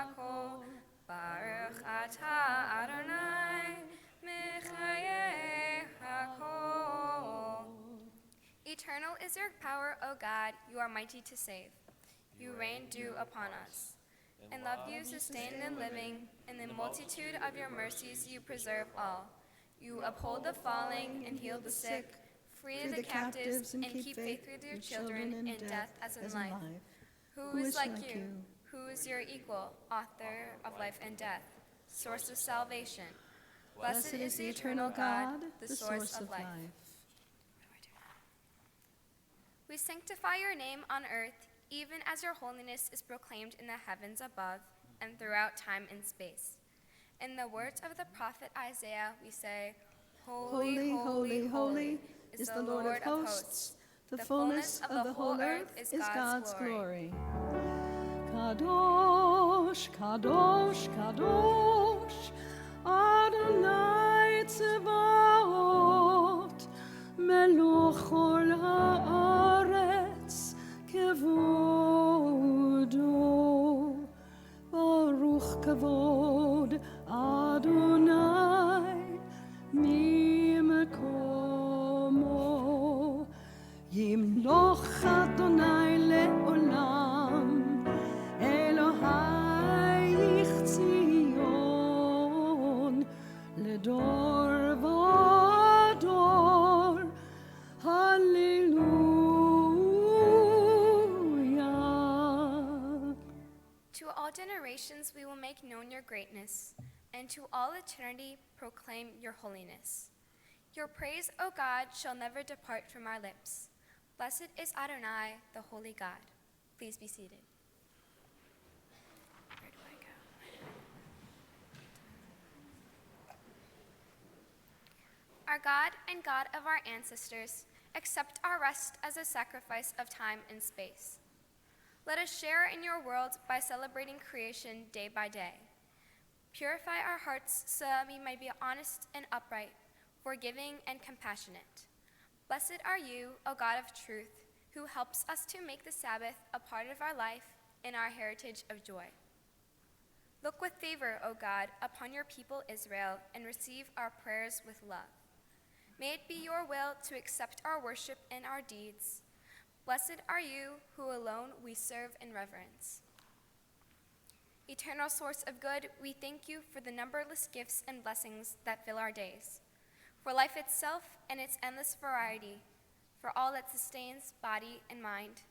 hakol. Baruch atah Adonai mechayeh hakol. Eternal is your power, O God. You are mighty to save. You rain dew upon us. In love you sustain the living. In the multitude of your mercies you preserve all. You uphold the falling and heal the sick. Free the captives and keep faith with your children in death as in life. Who is like you? Who is your equal, author of life and death, source of salvation? Blessed is the eternal God, the source of life. We sanctify your name on earth, even as your holiness is proclaimed in the heavens above and throughout time and space. In the words of the prophet Isaiah, we say, Holy, holy, holy is the Lord of hosts. The fullness of the whole earth is God's glory. Kadosh, Kadosh, Kadosh, Adonai Tzevaot, Melech kol haaretz kevodo. Baruch kavod Adonai mimekomo. Yimloch Adonai leolam, Elohai Zion, ledor vador. Hallelujah. To all generations we will make known your greatness, and to all eternity proclaim your holiness. Your praise, O God, shall never depart from our lips. Blessed is Adonai, the holy God. Please be seated. Where do I go? Our God and God of our ancestors, accept our rest as a sacrifice of time and space. Let us share in your world by celebrating creation day by day. Purify our hearts so that we may be honest and upright, forgiving and compassionate. Blessed are you, O God of truth, who helps us to make the Sabbath a part of our life and our heritage of joy. Look with favor, O God, upon your people Israel, and receive our prayers with love. May it be your will to accept our worship and our deeds. Blessed are you, who alone we serve in reverence. Eternal source of good, we thank you for the numberless gifts and blessings that fill our days, for life itself and its endless variety, for all that sustains body and mind,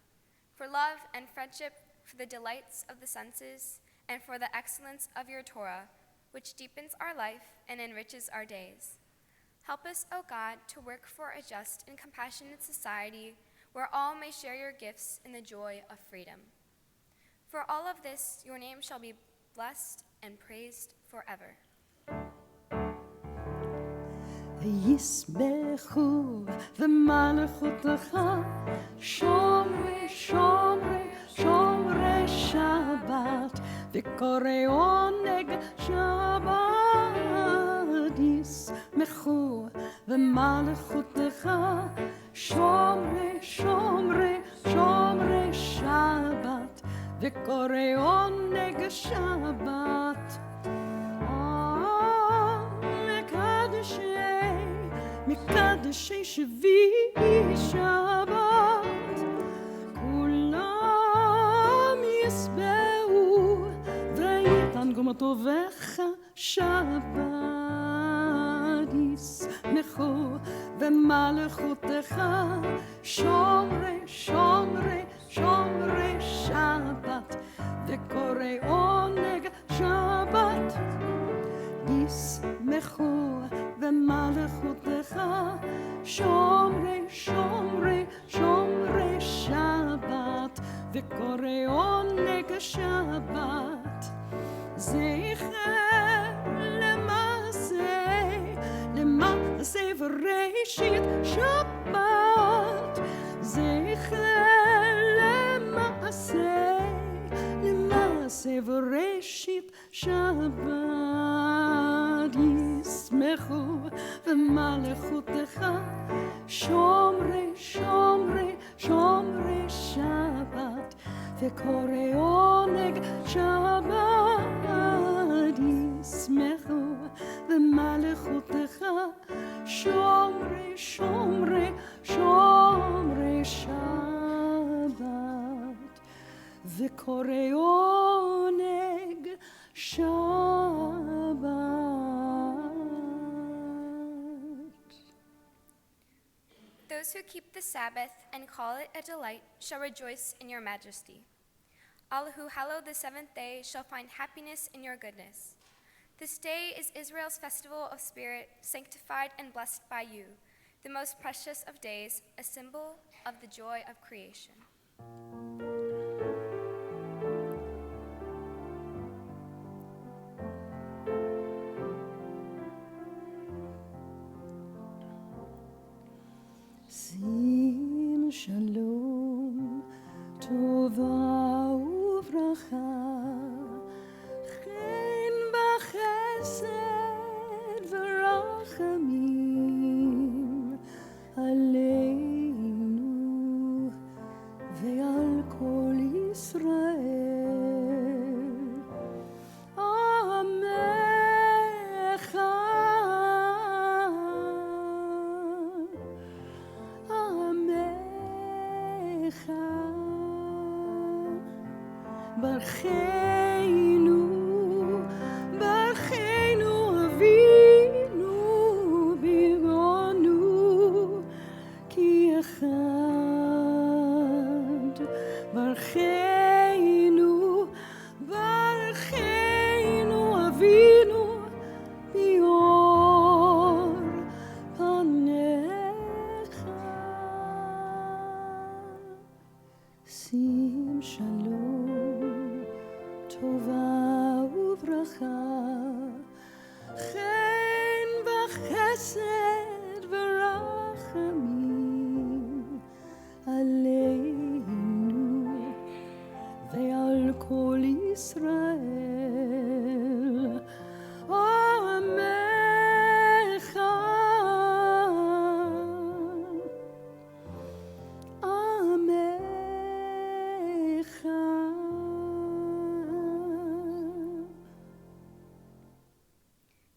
for love and friendship, for the delights of the senses, and for the excellence of your Torah, which deepens our life and enriches our days. Help us, O God, to work for a just and compassionate society where all may share your gifts in the joy of freedom. For all of this, your name shall be blessed and praised forever. Yisbechu v'malchutecha, shomrei, shomrei, shomrei Shabbat, v'korei oneg Shabbat. Yisbechu v'malchutecha, shomrei, shomrei, shomrei Shabbat, v'korei oneg Shabbat. מקדשי שביעי שבת, כולם ישבעו וייתן טובך שבת. ישמחו במלכותך, שומרי שומרי שומרי שבת, וקוראי עונג שבת. ישמחו במלכותך, שומרי שומרי שומרי שבת, וקוראי עונג שבת. זכר למעשה וראשית שבת, זכר למעשה וראשית שבת. ישמחו במלכותך, שומרי שומרי שומרי שבת, וקוראי עונג שבת. מלכותך, שומרי, שומרי, שומרי שבת, וקורא עונג שבת. Those who keep the Sabbath and call it a delight shall rejoice in your majesty. All who hallow the seventh day shall find happiness in your goodness. This day is Israel's festival of spirit, sanctified and blessed by you, the most precious of days, a symbol of the joy of creation. שים שלום, טובה וברכה, חן בחסד ורחמים עלינו ועל כל ישראל. עמך, עמך, ברכנו, ברכנו אבינו, בירונו, כי אחד. ברכנו, ברכנו אבינו, ביור פניך. שים שלום, טובה וברכה, חן בחסד ורחמים עלינו ועל כל ישראל. עמך, עמך.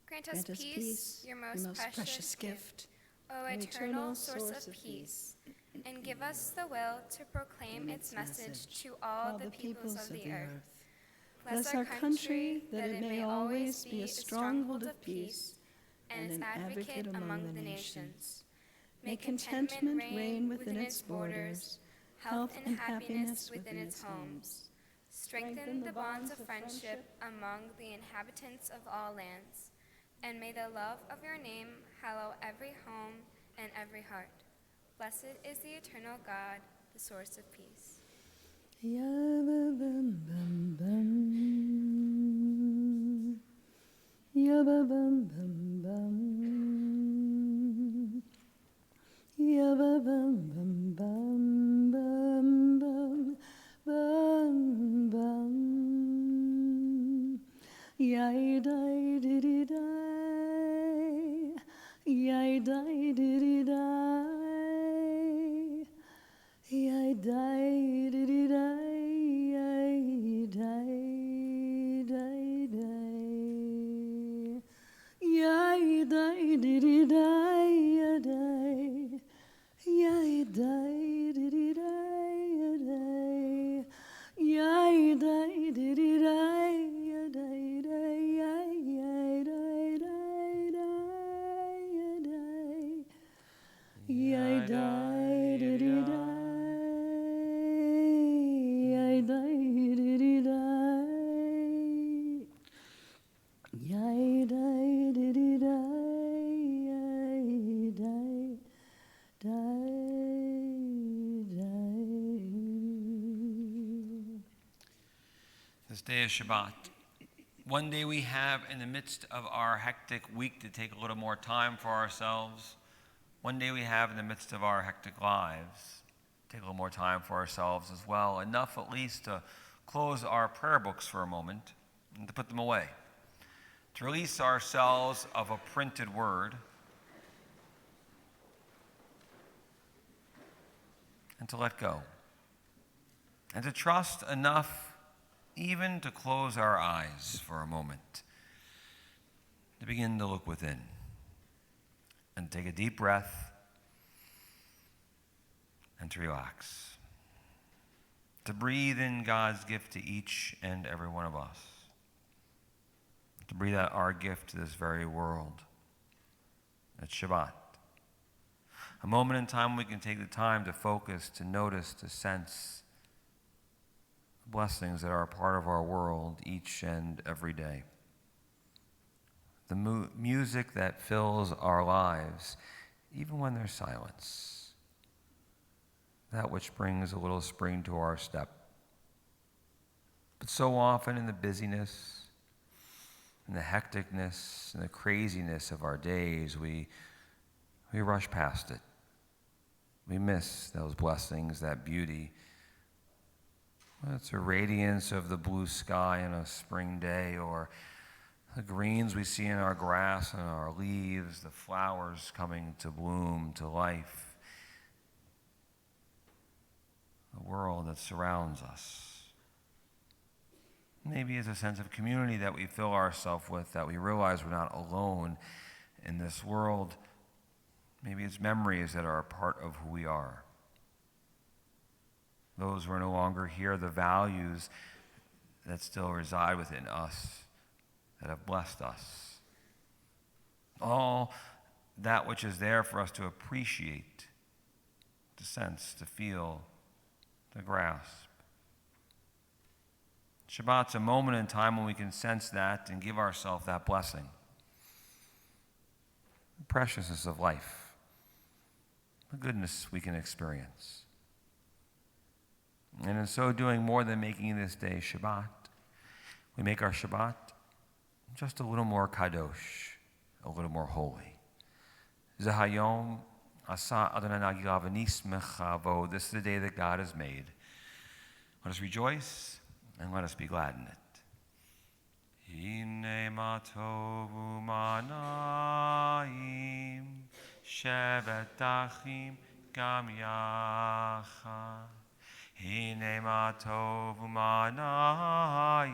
Grant us peace, your most precious gift, O eternal source of peace, and give us the will to proclaim its message to all the peoples of the earth. Bless our country, that it may always be a stronghold of peace and an advocate among the nations. May contentment reign within its borders, health and happiness within its homes. Strengthen the bonds of friendship among the inhabitants of all lands, and may the love of your name hallow every home and every heart. Blessed is the eternal God, the source of peace. Ya-ba-bum-bum-bum. Ya-ba-bum-bum-bum. Ya-ba-bum-bum-bum-bum-bum. Bum-bum. Yai-dai-di-di-dai. Yai-dai-di-di-dai. Yai-dai-di-di-dai. Yai-dai-dai-dai. Yai-dai-di-di-dai. Yai-dai-di-di-dai. Yai-dai-di-di-dai. This day is Shabbat. One day we have in the midst of our hectic week to take a little more time for ourselves. One day we have in the midst of our hectic lives, take a little more time for ourselves as well. Enough at least to close our prayer books for a moment and to put them away. To release ourselves of a printed word and to let go. And to trust enough even to close our eyes for a moment, to begin to look within. and take a deep breath and to relax. To breathe in God's gift to each and every one of us. To breathe out our gift to this very world. It's Shabbat. A moment in time we can take the time to focus, to notice, to sense blessings that are a part of our world each and every day. The music that fills our lives, even when there's silence. That which brings a little spring to our step. But so often in the busyness, in the hecticness, and the craziness of our days, we rush past it. We miss those blessings, that beauty. It's the radiance of the blue sky on a spring day, or the greens we see in our grass and our leaves, the flowers coming to bloom, to life. The world that surrounds us. Maybe it's a sense of community that we fill ourselves with, that we realize we're not alone in this world. Maybe it's memories that are a part of who we are. Those who are no longer here, the values that still reside within us, that have blessed us. All that which is there for us to appreciate, to sense, to feel, to grasp. Shabbat's a moment in time when we can sense that and give ourselves that blessing. The preciousness of life, the goodness we can experience. And in so doing, more than making this day Shabbat, we make our Shabbat just a little more kadosh, a little more holy. Zehayom asa Adonai nagilav v'nismech bo. This is the day that God has made. Let us rejoice and let us be glad in it. Hine ma tovu manaim shevet achim gam yachad. Hine ma tovu manaim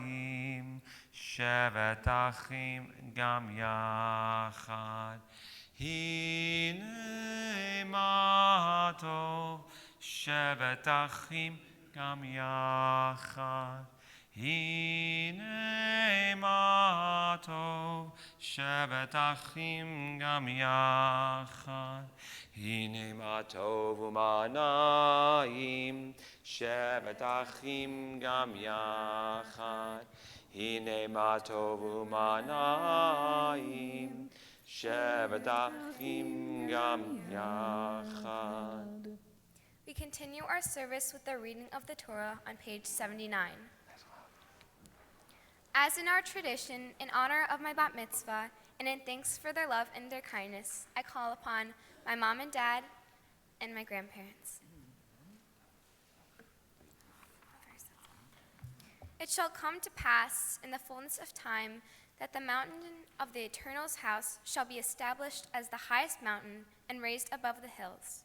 shevet achim gam yachad. Hine ma tov shevet achim gam yachad. Hine ma tov shevet achim gam yachad. Hine ma tov u'manaim shevet achim gam yachad. Hine ma tov u'manaim shevet achim gam yachad. We continue our service with the reading of the Torah on page 79. As in our tradition, in honor of my bat mitzvah, and in thanks for their love and their kindness, I call upon my mom and dad and my grandparents. It shall come to pass in the fullness of time that the mountain of the Eternal's house shall be established as the highest mountain and raised above the hills,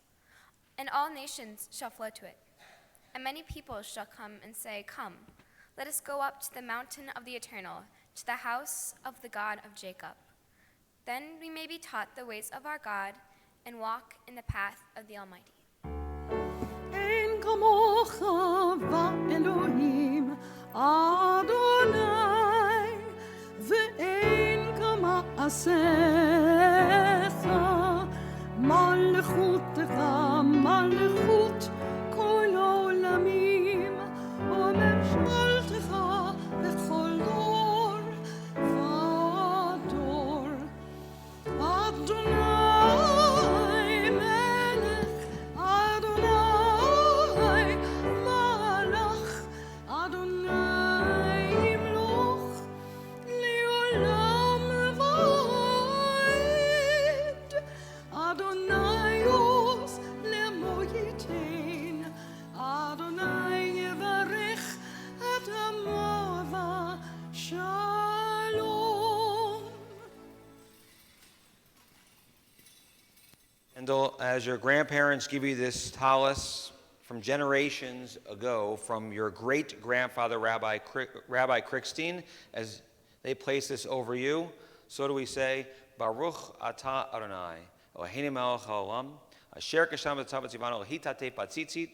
and all nations shall flow to it. And many peoples shall come and say, Come, let us go up to the mountain of the Eternal, to the house of the God of Jacob. Then we may be taught the ways of our God and walk in the path of the Almighty. Ein kamocha va'Elohim Adonai ve'ein kama'asecha malchutecha malchut kol olamim u'memshaltecha bechol dor v'dor. Adonai melech, Adonai malach, Adonai yimloch le'olam va'ed. Adonai yos le'moyitein, Adonai yevarech et amo v'shalom. Kendall, as your grandparents give you this tallis from generations ago from your great-grandfather, Rabbi Krickstein, as they place this over you, so do we say, Baruch atah Adonai, Eloheinu melech haolam, asher kasham v'tzav v'tzivanu l'hitatef batzitzit.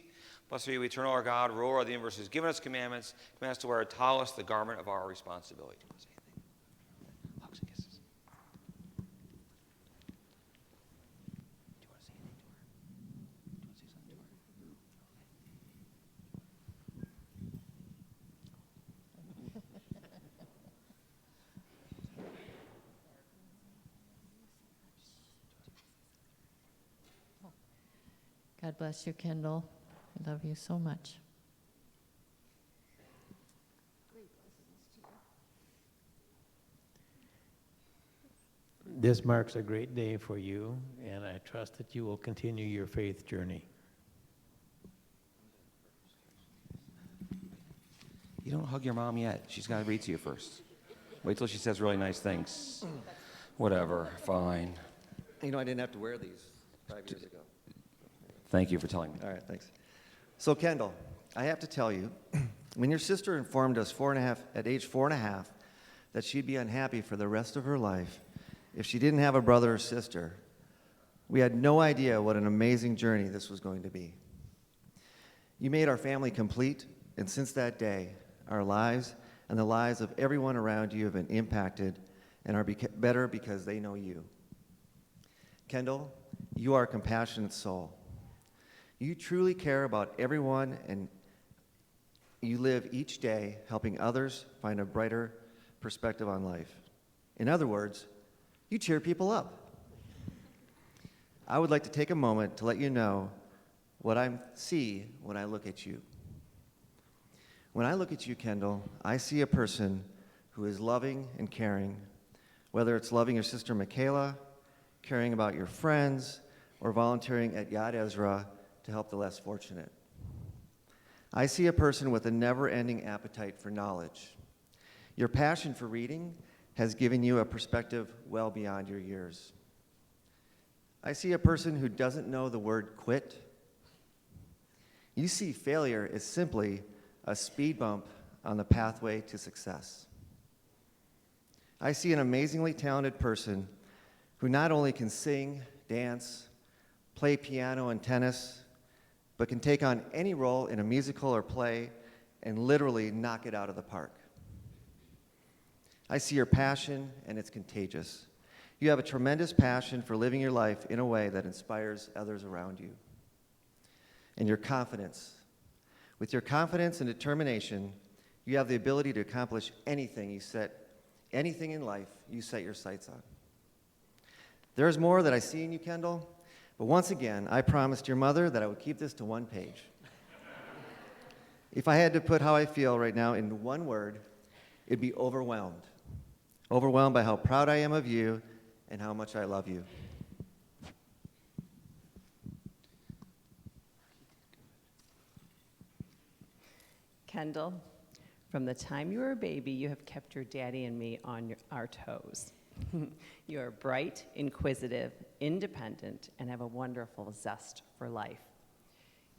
Blessed are you, eternal our God, ruler of the universe, who has given us commandments, commands to wear a talus, the garment of our responsibility. Do you want to say anything? Hugs and kisses. Do you want to say anything to her? Do you want to say something to her? God bless you, Kendall. I love you so much. This marks a great day for you, and I trust that you will continue your faith journey. You don't hug your mom yet. She's got to read to you first. Wait till she says really nice things. Whatever, fine. You know, I didn't have to wear these 5 years ago. Thank you for telling me. All right, thanks. So, Kendall, I have to tell you, when your sister informed us at age 4.5 that she'd be unhappy for the rest of her life if she didn't have a brother or sister, we had no idea what an amazing journey this was going to be. You made our family complete, and since that day, our lives and the lives of everyone around you have been impacted and are better because they know you. Kendall, you are a compassionate soul. You truly care about everyone, and you live each day helping others find a brighter perspective on life. In other words, you cheer people up. I would like to take a moment to let you know what I see when I look at you. When I look at you, Kendall, I see a person who is loving and caring, whether it's loving your sister Michaela, caring about your friends, or volunteering at Yad Ezra to help the less fortunate. I see a person with a never-ending appetite for knowledge. Your passion for reading has given you a perspective well beyond your years. I see a person who doesn't know the word quit. You see failure as simply a speed bump on the pathway to success. I see an amazingly talented person who not only can sing, dance, play piano and tennis, but can take on any role in a musical or play and literally knock it out of the park. I see your passion, and it's contagious. You have a tremendous passion for living your life in a way that inspires others around you. And your confidence. With your confidence and determination, you have the ability to accomplish anything in life you set your sights on. There is more that I see in you, Kendall, but once again, I promised your mother that I would keep this to one page. If I had to put how I feel right now in one word, it'd be overwhelmed. Overwhelmed by how proud I am of you and how much I love you. Kendall, from the time you were a baby, you have kept your daddy and me on our toes. You are bright, inquisitive, independent, and have a wonderful zest for life.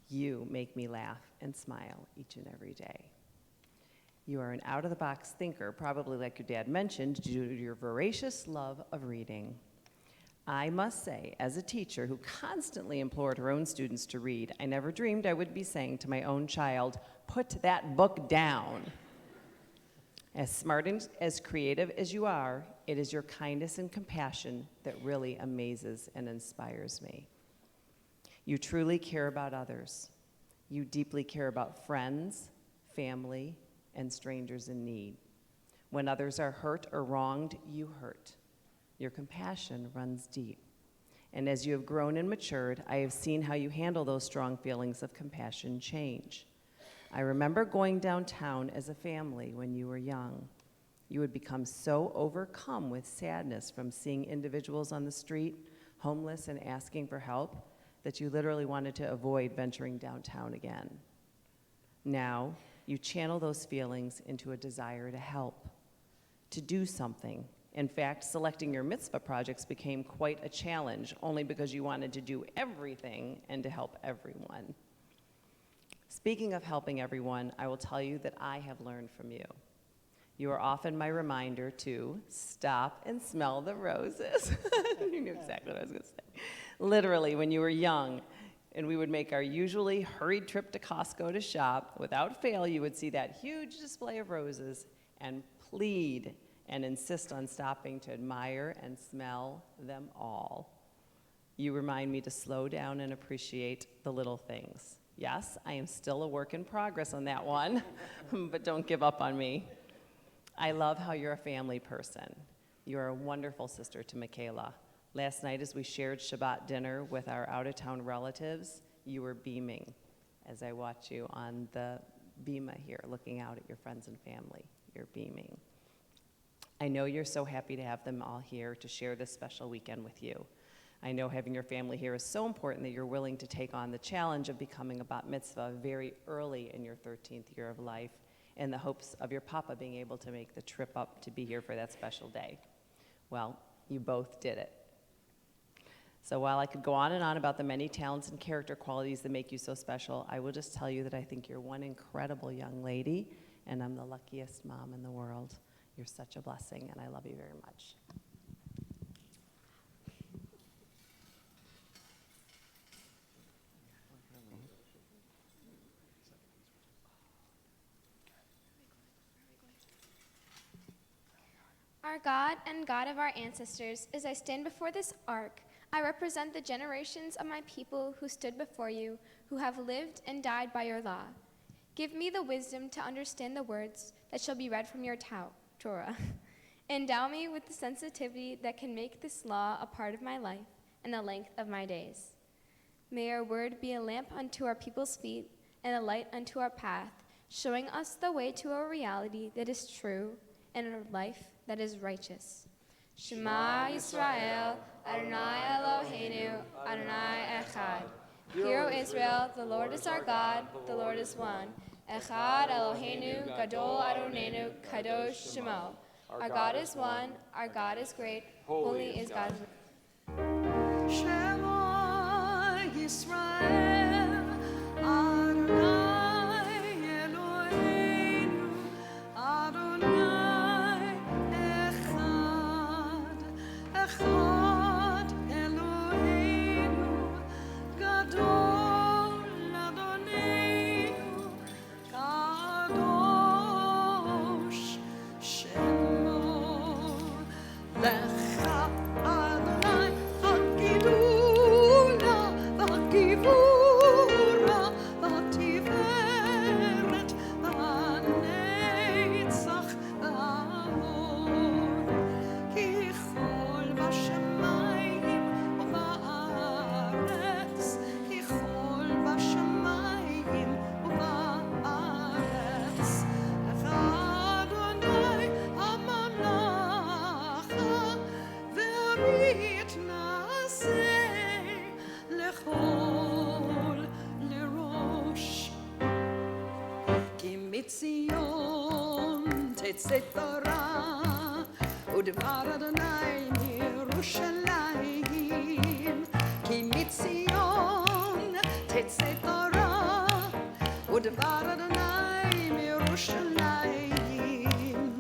You make me laugh and smile each and every day. You are an out-of-the-box thinker, probably like your dad mentioned, due to your voracious love of reading. I must say, as a teacher who constantly implored her own students to read, I never dreamed I would be saying to my own child, "Put that book down." As smart and as creative as you are, it is your kindness and compassion that really amazes and inspires me. You truly care about others. You deeply care about friends, family, and strangers in need. When others are hurt or wronged, you hurt. Your compassion runs deep. And as you have grown and matured, I have seen how you handle those strong feelings of compassion change. I remember going downtown as a family when you were young. You would become so overcome with sadness from seeing individuals on the street, homeless and asking for help, that you literally wanted to avoid venturing downtown again. Now, you channel those feelings into a desire to help, to do something. In fact, selecting your mitzvah projects became quite a challenge, only because you wanted to do everything and to help everyone. Speaking of helping everyone, I will tell you that I have learned from you. You are often my reminder to stop and smell the roses. You knew exactly what I was going to say. Literally, when you were young, and we would make our usually hurried trip to Costco to shop, without fail, you would see that huge display of roses and plead and insist on stopping to admire and smell them all. You remind me to slow down and appreciate the little things. Yes, I am still a work in progress on that one, but don't give up on me. I love how you're a family person. You're a wonderful sister to Michaela. Last night, as we shared Shabbat dinner with our out-of-town relatives, you were beaming as I watch you on the bima here, looking out at your friends and family. You're beaming. I know you're so happy to have them all here to share this special weekend with you. I know having your family here is so important that you're willing to take on the challenge of becoming a bat mitzvah very early in your 13th year of life, in the hopes of your papa being able to make the trip up to be here for that special day. Well, you both did it. So while I could go on and on about the many talents and character qualities that make you so special, I will just tell you that I think you're one incredible young lady, and I'm the luckiest mom in the world. You're such a blessing, and I love you very much. Our God and God of our ancestors, as I stand before this ark, I represent the generations of my people who stood before you, who have lived and died by your law. Give me the wisdom to understand the words that shall be read from your Torah. Endow me with the sensitivity that can make this law a part of my life and the length of my days. May your word be a lamp unto our people's feet and a light unto our path, showing us the way to a reality that is true and a life that is righteous. Shema Yisrael, Adonai Eloheinu, Adonai Echad. Hear, O Israel, the Lord is our God, the Lord is one. Echad Eloheinu, Gadol Adonenu, Kadosh Shemo. Our God is one, our God is great, holy is God's name. Shema Yisrael, Adonai Eloheinu, Adonai Echad, Echad Eloheinu, Gadol Adonenu, Kadosh Shemo. Lecha Adonai Hagidula V'Hagivura V'Hativeret V'Hanetzach V'Hamor Ki chol b'shamayim u'ba'aretz Ki chol b'shamayim u'ba'aretz Adonai Hamalacha Ve'arit Naseh Lechol Lerosh Ki mitzion tetzeh Torah Udvar Adonai miYerushalayim Ki mitzion tetzeh Torah Udvar Adonai miYerushalayim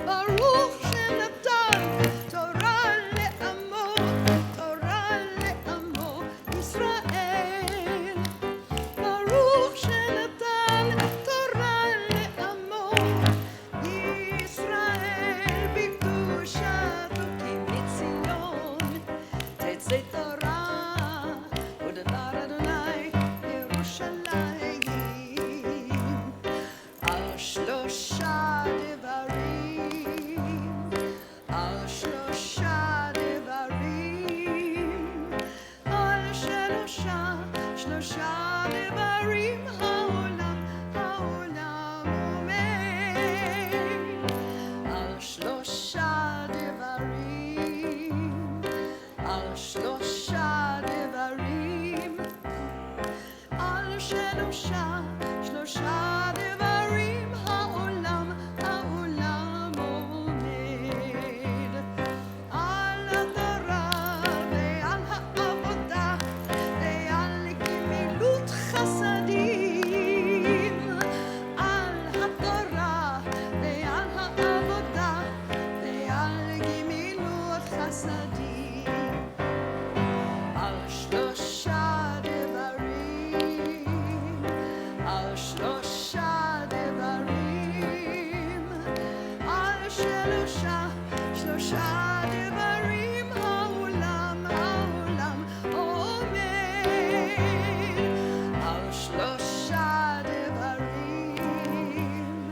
Baruch shenatan Torah le'amo Yisrael Baruch shenatan Torah le'amo Yisrael b'kedushato ki mitzion tetzeh Torah udvar Adonai Yerushalayim Al shlosha devarim Al shlosha devarim Al shlosha devarim Ha'olam omer Al shlosha devarim Al shlosha devarim Al shlosha devarim Ha'olam omed Al Torah ve'al ha'avodah ve'al gemilut chasadim Al Torah ve'al שלושה דברים העולם עומד, על שלושה דברים,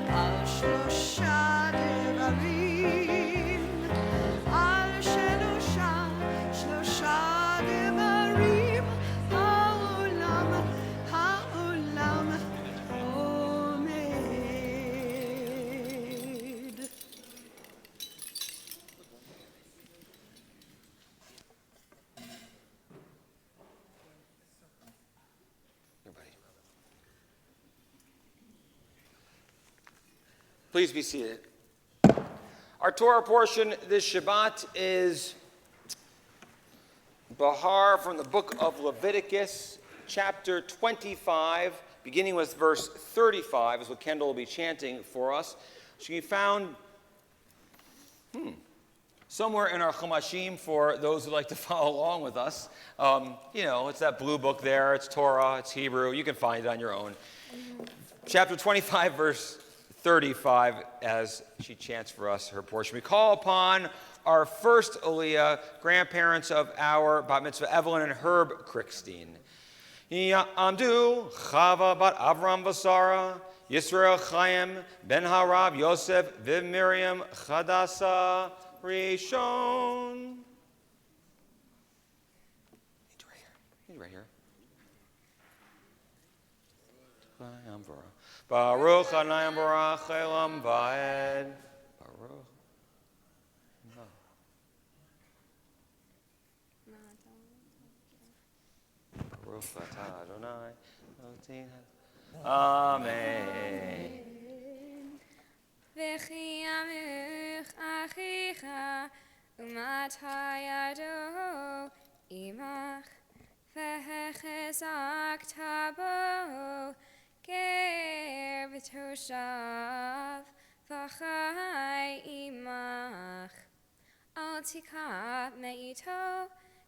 על שלושה דברים, על שלושה דברים העולם עומד. Everybody. Please be seated. Our Torah portion this Shabbat is Bahar from the book of Leviticus, chapter 25, beginning with verse 35, is what Kendall will be chanting for us. Should be found somewhere in our Chumashim for those who like to follow along with us. It's that blue book there. It's Torah. It's Hebrew. You can find it on your own. Chapter 25, verse 35, as she chants for us her portion. We call upon our first Aliyah, grandparents of our Bat Mitzvah, Evelyn and Herb Crickstein. Ya'amdu Chava bat Avram Vasara, Yisrael Chaim ben Harav Yosef Viv Miriam Chadasa Rishon. He's right here. Baruch Hanayim Barach Elam Vaed. Baruch. Baruch Atah Adonai. Amen. V'chi yamuch achicha u'matah yado imach v'hechezakta bo ger v'toshav v'chai imach al tikach me'ito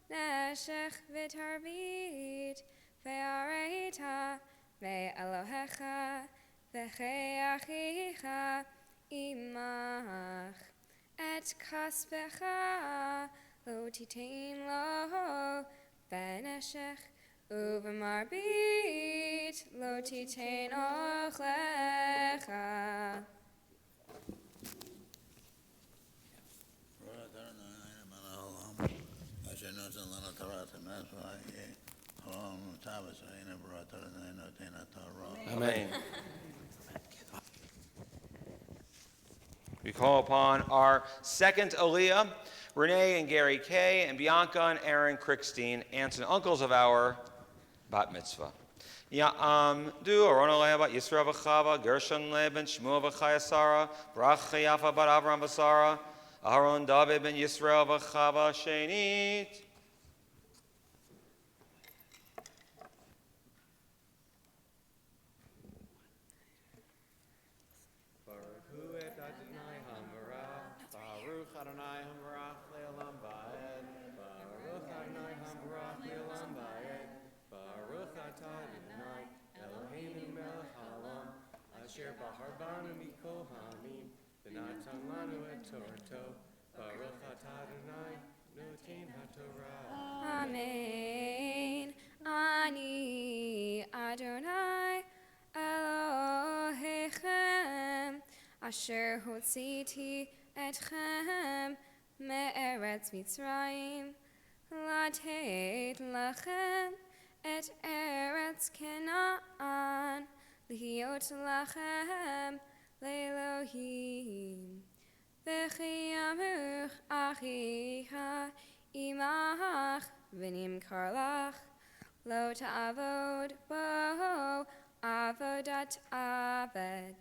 neshech v'tarbit ve'areita ve'elohecha ve'cheachicha imach et kaspecha lo titein lo beneshech ubemarbit lo titein ochlecha. Amen. We call upon our second Aliyah, Renee and Gary Kay, and Bianca and Aaron Crickstein, aunts and uncles of our Bat Mitzvah. Ya'amdu Aron Aliyah bat Yisrael v'chava, Gershon ben Shmuel v'chayasara, Brach Yafa bat Avram v'sara, Aharon David ben Yisrael v'chava shenit. Amen. Ani Adonai Elohechem Asher hotziti etchem me'eretz Mitzrayim latet lachem et eretz Canaan lihiot lachem le'Elohim v'chi yamuch achicha imach v'nimkar lach lo ta'avod bo avodat aved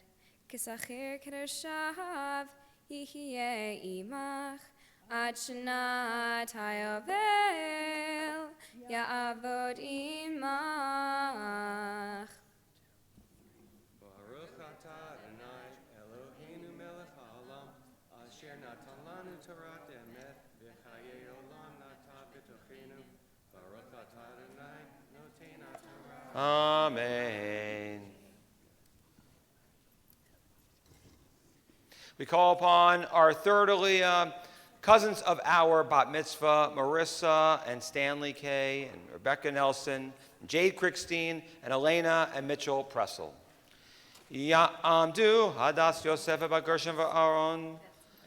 kisachir kedoshav yihyeh imach ad shanat hayovel ya'avod imach. Baruch atah Adonai Eloheinu melech haolam asher natan lanu torat emet v'chayei olam nata b'tochenu. Baruch atah Adonai noten haTorah. Amen. We call upon our third Aliyah, cousins of our bat mitzvah, Marissa and Stanley Kay, and Rebecca Nelson, Jade Crickstein, and Elena and Mitchell Pressel. Ya'amdu Hadas Yosef bat Gershon v'Aaron,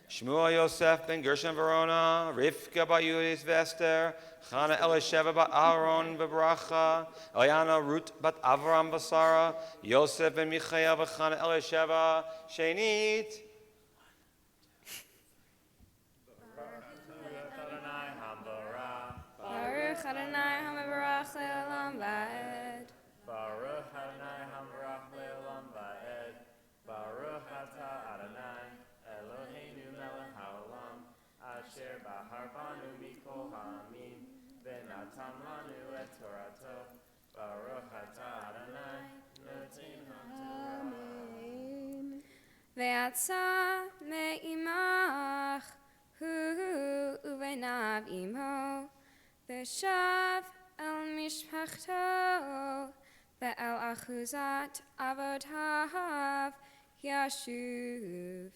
Shmuel Yosef ben Gershon v'Arona, Rivka bat Yudis v'Esther, Chana Elisheva bat Aaron v'Baracha, Eliana Ruth bat Avram v'Sara, Yosef ben Michael v'Chana Elisheva, Shenit. Baruch Adonai HaMevarach Le'olam Va'ed. Baruch Adonai HaMevarach Le'olam Va'ed. Baruch Atah Adonai Eloheinu Melech HaOlam Asher Bahar Banu Mikol Ha'amim V'natan Lanu Et Torato. Baruch Atah Adonai Noten HaTorah. Ve'atza me'imach hu uvenav imo. Ve'shav el mishpachto ve'el achuzat avotav yashuv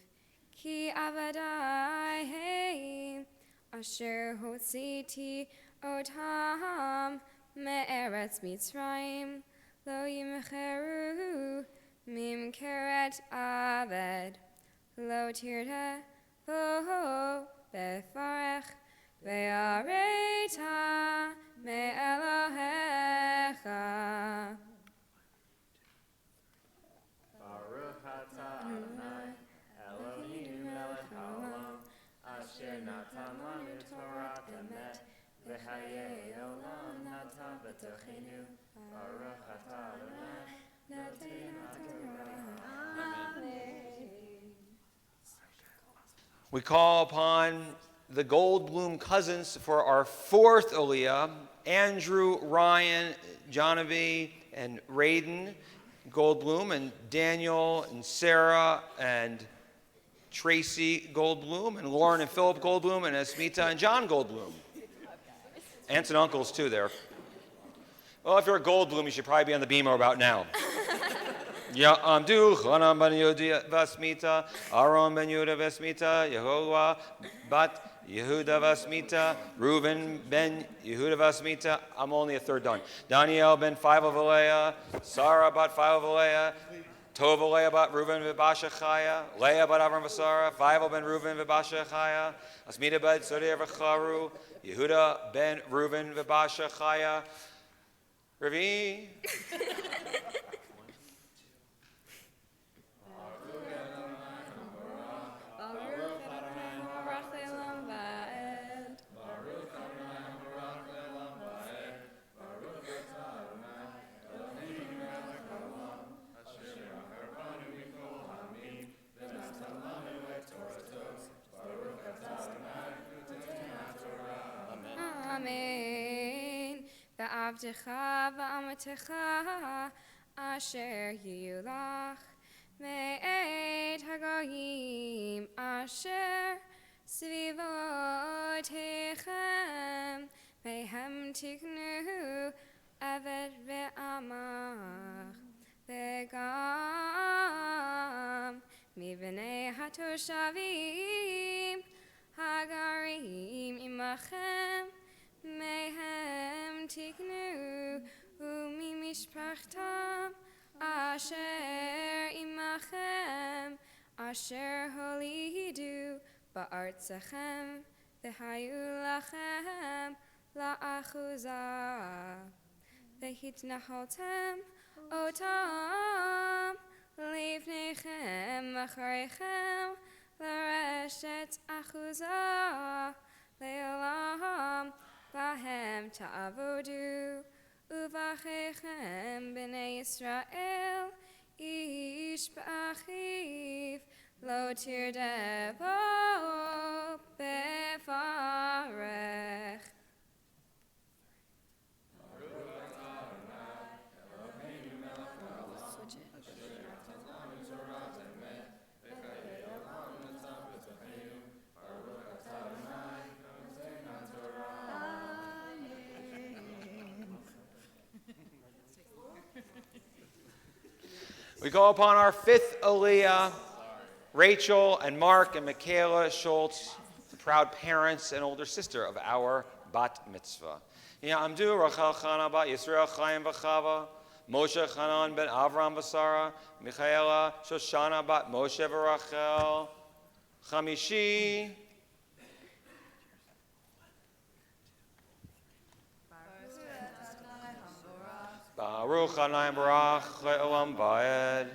ki avadai heim asher hotziti otam me'eretz Mitzrayim lo yimcheru mim keret aved lo tirta vo befarech ve'areta me'elohecha. Baruch Atah Adonai Eloheinu Melech HaOlam Asher Natan Lanu Torah Emet V'Hayei Olam Natan B'Tochenu. Baruch Atah Adonai Noten HaTorah. We call upon the Goldblum cousins for our fourth Aliyah, Andrew, Ryan, Jonavi, and Raiden Goldblum, and Daniel, and Sarah, and Tracy Goldblum, and Lauren and Philip Goldblum, and Asmita and John Goldblum. Aunts and uncles, too, there. Well, if you're a Goldblum, you should probably be on the beamer about now. Ya'amdu Chanan ben Yehuda v'Asmita, Aaron ben Yehuda v'Asmita, Yehovah bat Yehuda v'Asmita, Reuben ben Yehuda v'Asmita. I'm only a third done. Daniel ben Philolea, Sarah bat Philolea, Tov bat Reuben v'Basha Chaya, Leah bat Avram v'Sara, Philo ben Reuben v'Basha Chaya, Asmita bat Sodeh v'Charu, Yehuda ben Reuben v'Basha Chaya. Ravi. Amen. Va'avdecha va'amatecha asher yiyu lach me'ed hagoyim asher svivotechem mehem tiknu aved ve'amach ve'gam mivnei hatoshavim hagarim imachem mehem tiknu umi mishpachtam asher imachem asher holidu ba'artzachem v'hayu lachem la'achuzah v'hitnaholtem otam livnechem acharechem l'reshet achuzah le'olam Vahem ta'avodu, uvachechem b'nei Yisrael, ish b'achiv, lo tirdevo befarech. We go upon our fifth Aliyah, Rachel and Mark and Michaela Schulz, the proud parents and older sister of our bat mitzvah. Ya'amdu Rachel Chana bat Yisrael Chaim v'Chava, Moshe Chanan ben Avram v'Sara, Michaela Shoshana bat Moshe v'Rachel, Chamishi, Baruch Hanayim Barach Le'olam Va'ed.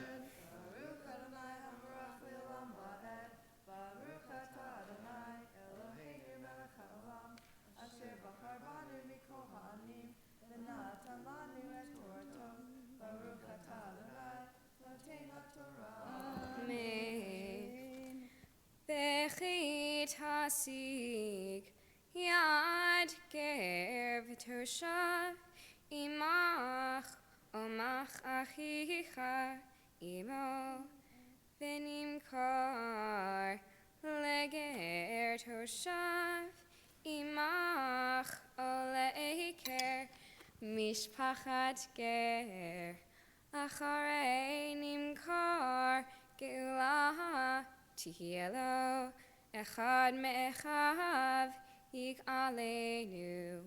Bechit hasig yad ger v'toshav imach omach achicha imo v'nimkar leger toshav imach oleker mishpachat ger acharei nimkar geula Tihielo echad me'echav yik aleinu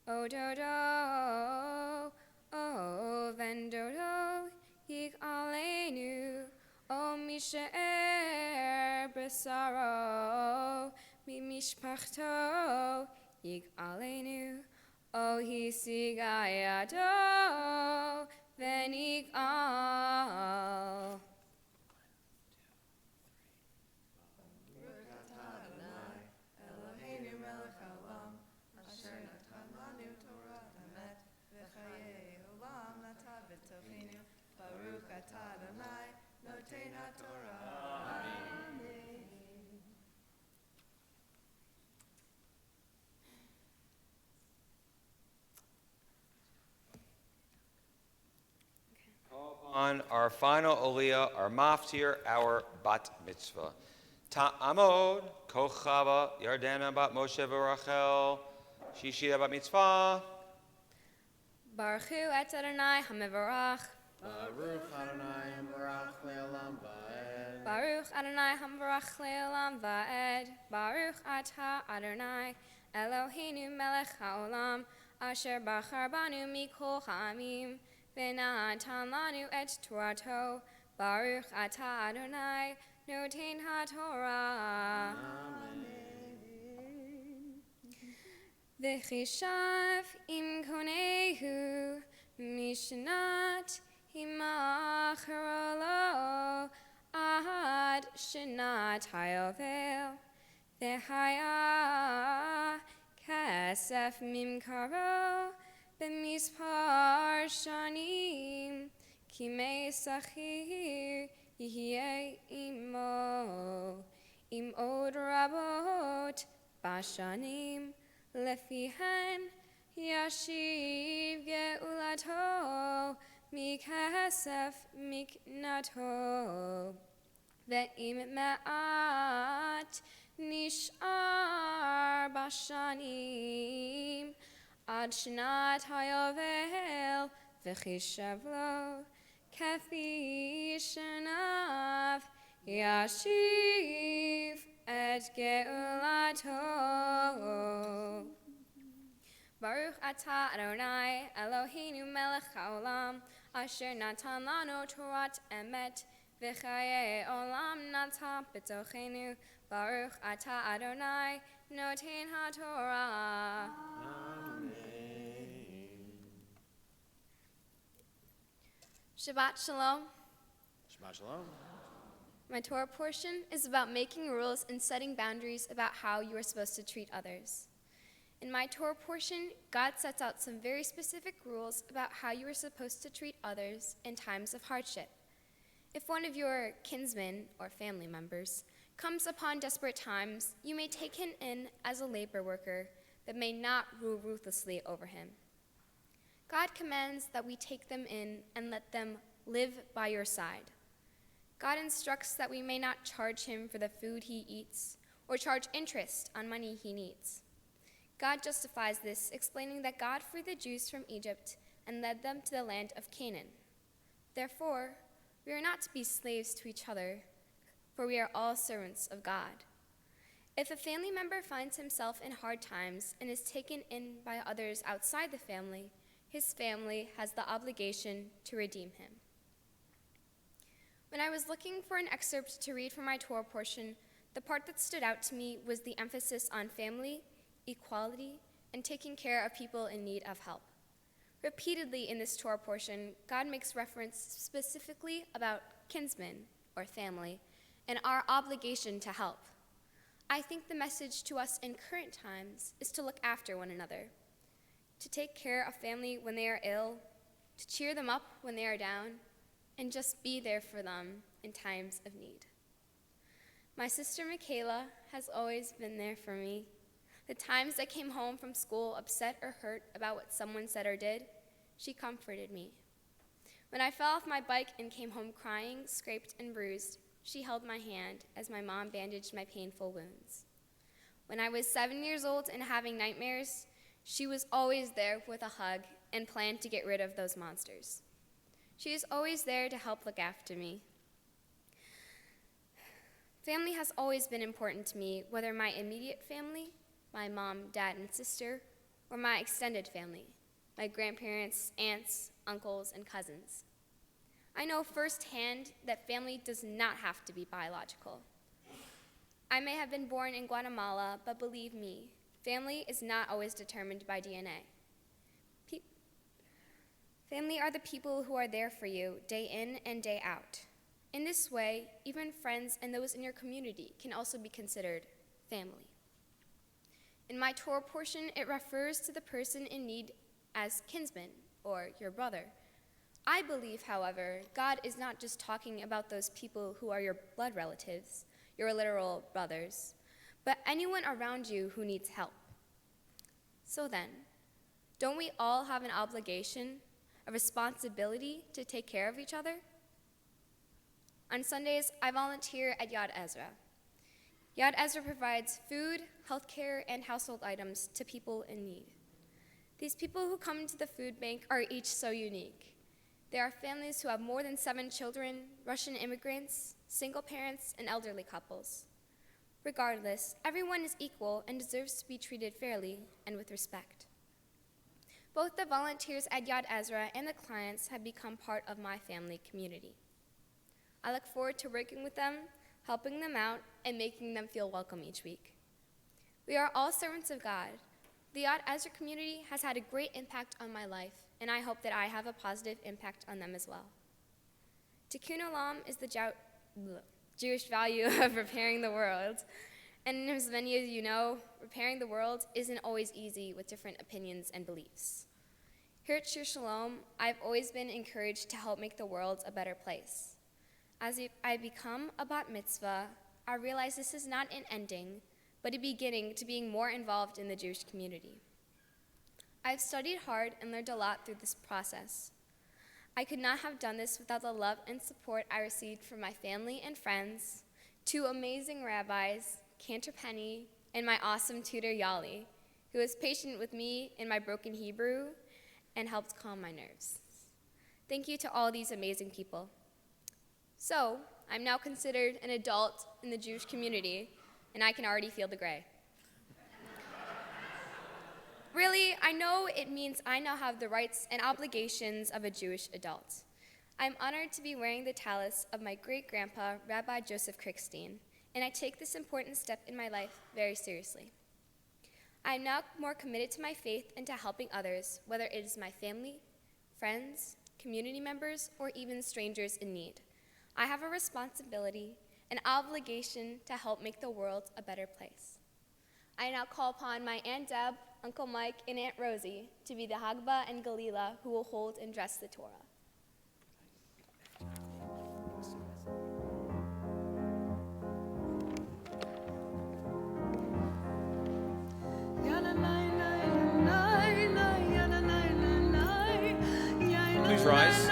O dodo O vendodo yik aleinu O mishe'er besaro mimishpachto yik aleinu O hisigayado venik al On our final aliyah, our maftir, our bat mitzvah. Ta'amod, kochava, Yardana bat Moshe v'Rachel, Shishia bat mitzvah. Baruch hu et Adonai hamevarach. Baruch Adonai Barach Le'olam Va'ed. Baruch Adonai hamevarach le'olam va'ed. Baruch atah Adonai Eloheinu melech haolam asher bachar banu mikol ha'amim v'natan lanu et Torato. Baruch atah Adonai noten ha'Torah. V'chishav im konehu mishnat himacharolo ad shenat hayovel v'haya kasef mimkaro b'mispar shanim kimei sachir yihye imo im od rabot bashanim Lefihen yashiv geulato mikasef miknato ve'im ma'at nishar bashanim ad shnat hayovel v'chishavlo kafi shanav yashiv et geulato. Baruch atah Adonai Eloheinu melech haolam asher natan lanu Torat emet v'chaye olam natan b'tochenu. Baruch atah Adonai noten ha'Torah. Shabbat shalom. Shabbat Shalom. My Torah portion is about making rules and setting boundaries about how you are supposed to treat others. In my Torah portion, God sets out some very specific rules about how you are supposed to treat others in times of hardship. If one of your kinsmen or family members comes upon desperate times, you may take him in as a labor worker, but may not rule ruthlessly over him. God commands that we take them in and let them live by your side. God instructs that we may not charge him for the food he eats or charge interest on money he needs. God justifies this, explaining that God freed the Jews from Egypt and led them to the land of Canaan. Therefore, we are not to be slaves to each other, for we are all servants of God. If a family member finds himself in hard times and is taken in by others outside the family, his family has the obligation to redeem him. When I was looking for an excerpt to read from my Torah portion, the part that stood out to me was the emphasis on family, equality, and taking care of people in need of help. Repeatedly in this Torah portion, God makes reference specifically about kinsmen, or family, and our obligation to help. I think the message to us in current times is to look after one another, to take care of family when they are ill, to cheer them up when they are down, and just be there for them in times of need. My sister Michaela has always been there for me. The times I came home from school upset or hurt about what someone said or did, she comforted me. When I fell off my bike and came home crying, scraped, and bruised, she held my hand as my mom bandaged my painful wounds. When I was 7 years old and having nightmares, she was always there with a hug and planned to get rid of those monsters. She is always there to help look after me. Family has always been important to me, whether my immediate family, my mom, dad, and sister, or my extended family, my grandparents, aunts, uncles, and cousins. I know firsthand that family does not have to be biological. I may have been born in Guatemala, but believe me, family is not always determined by DNA. Family are the people who are there for you day in and day out. In this way, even friends and those in your community can also be considered family. In my Torah portion, it refers to the person in need as kinsman, or your brother. I believe, however, God is not just talking about those people who are your blood relatives, your literal brothers, but anyone around you who needs help. So then, don't we all have an obligation, a responsibility to take care of each other? On Sundays, I volunteer at Yad Ezra. Yad Ezra provides food, healthcare, and household items to people in need. These people who come to the food bank are each so unique. There are families who have more than 7 children, Russian immigrants, single parents, and elderly couples. Regardless, everyone is equal and deserves to be treated fairly and with respect. Both the volunteers at Yad Ezra and the clients have become part of my family community. I look forward to working with them, helping them out, and making them feel welcome each week. We are all servants of God. The Yad Ezra community has had a great impact on my life, and I hope that I have a positive impact on them as well. Tikkun Olam is the Jewish value of repairing the world. And as many of you know, repairing the world isn't always easy with different opinions and beliefs. Here at Shir Shalom, I've always been encouraged to help make the world a better place. As I become a bat mitzvah, I realize this is not an ending, but a beginning to being more involved in the Jewish community. I've studied hard and learned a lot through this process. I could not have done this without the love and support I received from my family and friends, 2 amazing rabbis, Cantor Penny, and my awesome tutor Yali, who was patient with me in my broken Hebrew and helped calm my nerves. Thank you to all these amazing people. So, I'm now considered an adult in the Jewish community, and I can already feel the gray. Really, I know it means I now have the rights and obligations of a Jewish adult. I'm honored to be wearing the tallis of my great-grandpa, Rabbi Joseph Krickstein, and I take this important step in my life very seriously. I am now more committed to my faith and to helping others, whether it is my family, friends, community members, or even strangers in need. I have a responsibility, an obligation to help make the world a better place. I now call upon my Aunt Deb, Uncle Mike, and Aunt Rosie to be the Hagba and Galila who will hold and dress the Torah. Please rise.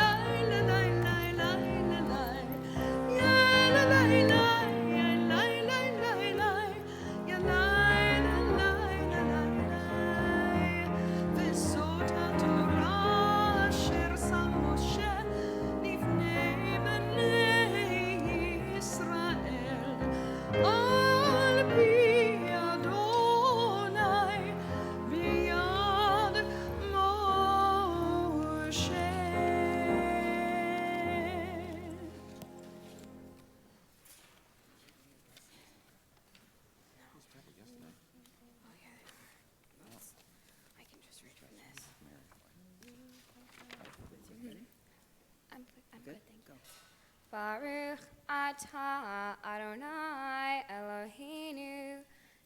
Baruch atah Adonai Eloheinu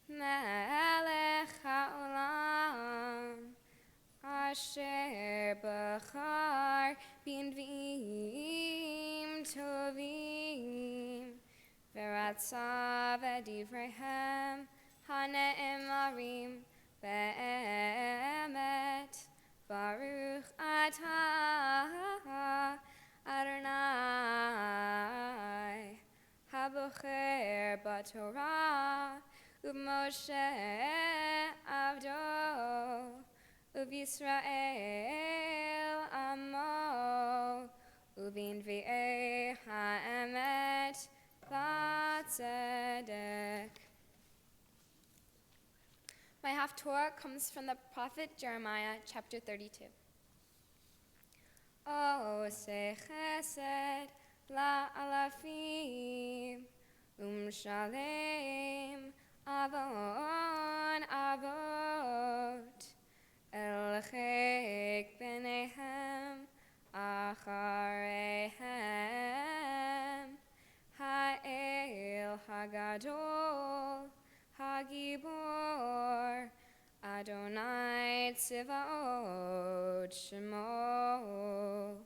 melech haolam asher bachar b'nviim tovim v'ratzav edivrehem hane'emarim be'emet Baruch atah Adonai habocher b'Torah u'Moshe avdo u'Yisrael amo u'b'nvi'ei ha'emet b'tzedek. My Haftorah comes from the prophet Jeremiah, chapter 32. Oh, say chesed la alafim, shalem avon avot, el chek benehem acharehem, ha'el hagadol hagibor, Adonai Tzivaot Shemo,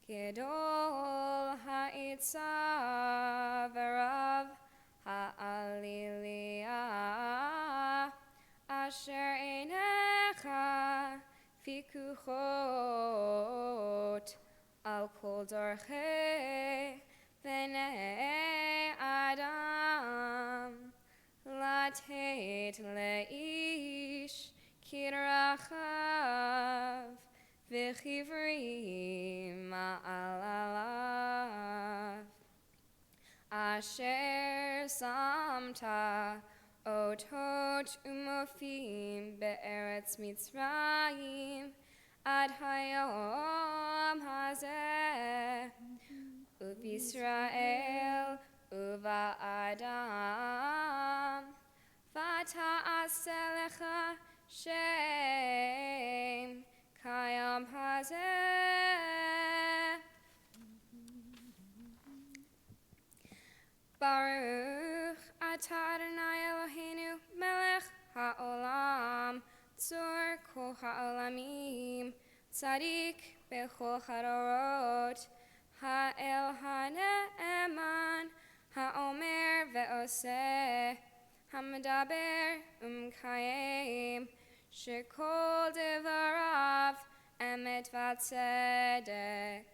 Gedol ha'itzav v'rav ha'aliliyah, asher einecha fikuchot, al kol dorchei b'nei Adam, Latet leish kirachav v'chivrim ma'alav asher samta otot umofim be'eretz Mitzrayim ad hayom hazeh u'Yisrael u'va'adam v'ta'aseh lecha shem kayam hazeh. Baruch atah Adonai Eloheinu melech ha'olam tzur kol ha'olamim tzadik bechol hadorot ha'el ha'ne'eman ha'omer ve'oseh ha'medaber u'mkayim shekol devarav emet v'tzedek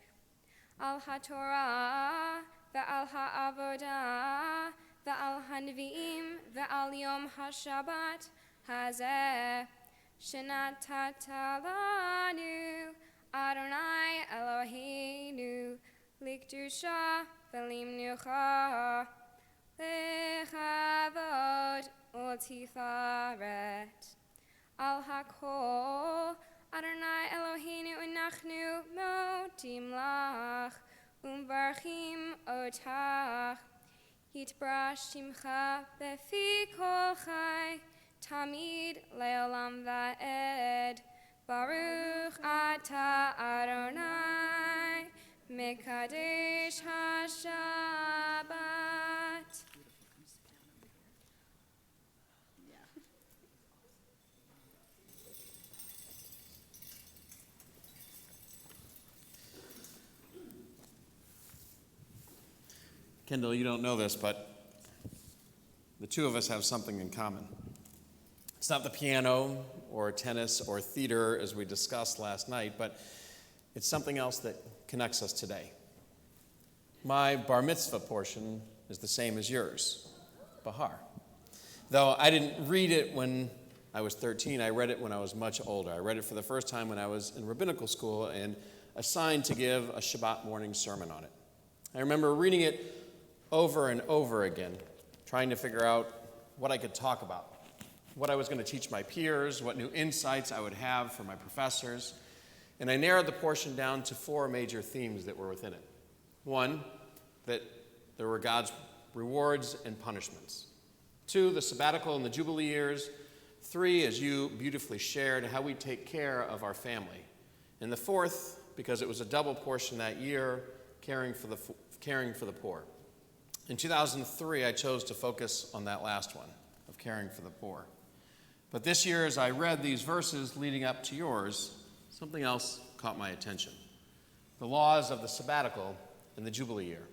al ha'torah ve'al ha'avodah ve'al ha'nevi'im ve'al yom ha'shabbat hazeh shenatata lanu Adonai Eloheinu likdusha v'limnucha lechavod u'tifaret al hakol Adonai Eloheinu unachnu modim lach umbarchim otach yitbrash shimcha befi kol chai tamid leolam va'ed Baruch atah Adonai mekadesh hashabbat. Kendall, you don't know this, but the two of us have something in common. It's not the piano or tennis or theater as we discussed last night, but it's something else that connects us today. My bar mitzvah portion is the same as yours, Bahar. Though I didn't read it when I was 13, I read it when I was much older. I read it for the first time when I was in rabbinical school and assigned to give a Shabbat morning sermon on it. I remember reading it over and over again, trying to figure out what I could talk about, what I was going to teach my peers, what new insights I would have for my professors. And I narrowed the portion down to 4 major themes that were within it. 1, that there were God's rewards and punishments. 2, the sabbatical and the Jubilee years. 3, as you beautifully shared, how we take care of our family. And the 4th, because it was a double portion that year, caring for of caring for the poor. In 2003, I chose to focus on that last one, of caring for the poor. But this year, as I read these verses leading up to yours, something else caught my attention. The laws of the sabbatical and the Jubilee year.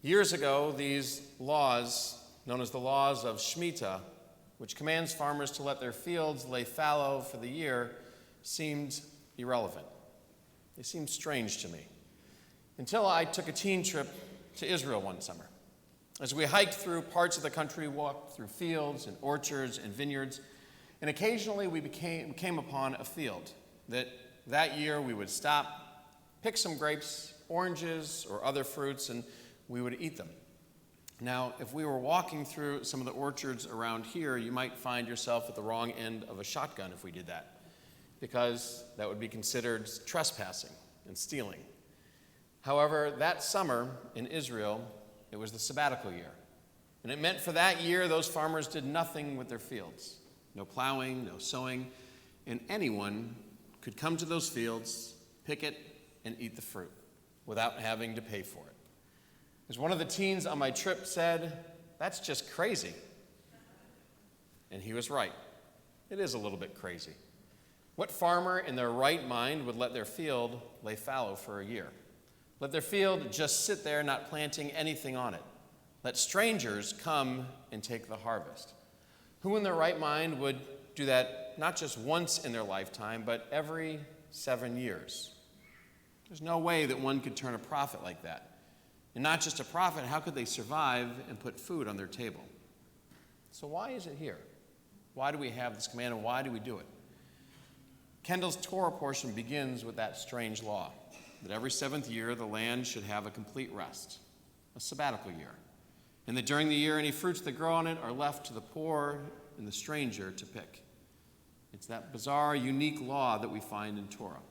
Years ago, these laws, known as the laws of Shemitah, which commands farmers to let their fields lay fallow for the year, seemed irrelevant. They seemed strange to me. Until I took a teen trip to Israel one summer. As we hiked through parts of the country, walked through fields and orchards and vineyards, and occasionally we came upon a field that year we would stop, pick some grapes, oranges, or other fruits, and we would eat them. Now, if we were walking through some of the orchards around here, you might find yourself at the wrong end of a shotgun if we did that, because that would be considered trespassing and stealing. However, that summer in Israel, it was the sabbatical year. And it meant for that year, those farmers did nothing with their fields. No plowing, no sowing, and anyone could come to those fields, pick it, and eat the fruit without having to pay for it. As one of the teens on my trip said, "That's just crazy." And he was right. It is a little bit crazy. What farmer in their right mind would let their field lay fallow for a year? Let their field just sit there, not planting anything on it. Let strangers come and take the harvest. Who in their right mind would do that not just once in their lifetime, but every 7 years? There's no way that one could turn a profit like that. And not just a profit, how could they survive and put food on their table? So why is it here? Why do we have this command, and why do we do it? Kendall's Torah portion begins with that strange law, that every 7th year the land should have a complete rest, a sabbatical year, and that during the year any fruits that grow on it are left to the poor and the stranger to pick. It's that bizarre, unique law that we find in Torah.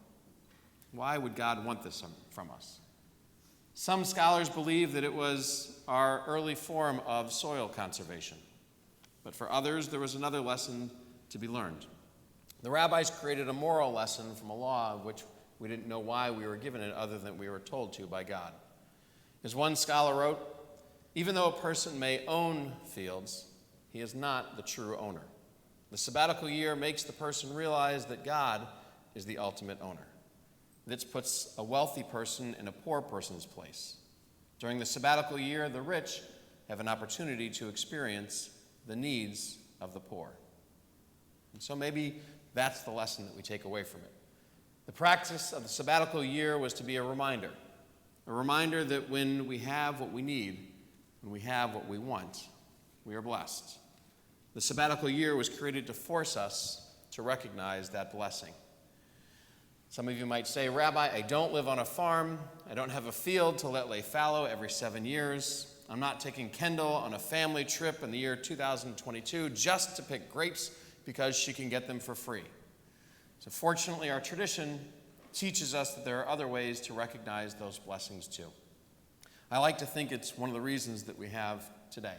Why would God want this from us? Some scholars believe that it was our early form of soil conservation, but for others there was another lesson to be learned. The rabbis created a moral lesson from a law of which we didn't know why we were given it other than we were told to by God. As one scholar wrote, even though a person may own fields, he is not the true owner. The sabbatical year makes the person realize that God is the ultimate owner. This puts a wealthy person in a poor person's place. During the sabbatical year, the rich have an opportunity to experience the needs of the poor. And so maybe that's the lesson that we take away from it. The practice of the sabbatical year was to be a reminder that when we have what we need, when we have what we want, we are blessed. The sabbatical year was created to force us to recognize that blessing. Some of you might say, "Rabbi, I don't live on a farm. I don't have a field to let lay fallow every 7 years. I'm not taking Kendall on a family trip in the year 2022 just to pick grapes because she can get them for free." So fortunately, our tradition teaches us that there are other ways to recognize those blessings too. I like to think it's one of the reasons that we have today,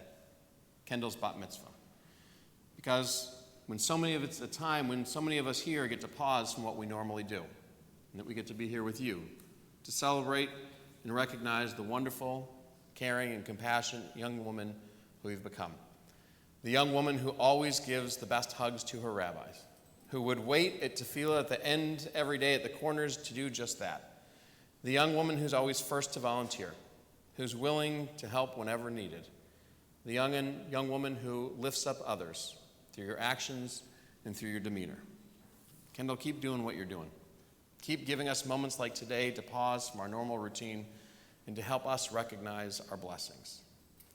Kendall's bat mitzvah. Because when so many of us here get to pause from what we normally do, and that we get to be here with you to celebrate and recognize the wonderful, caring, and compassionate young woman who you've become. The young woman who always gives the best hugs to her rabbis, who would wait to feel at the end every day at the corners to do just that. The young woman who's always first to volunteer, who's willing to help whenever needed. The young woman who lifts up others through your actions and through your demeanor. Kendall, keep doing what you're doing. Keep giving us moments like today to pause from our normal routine and to help us recognize our blessings.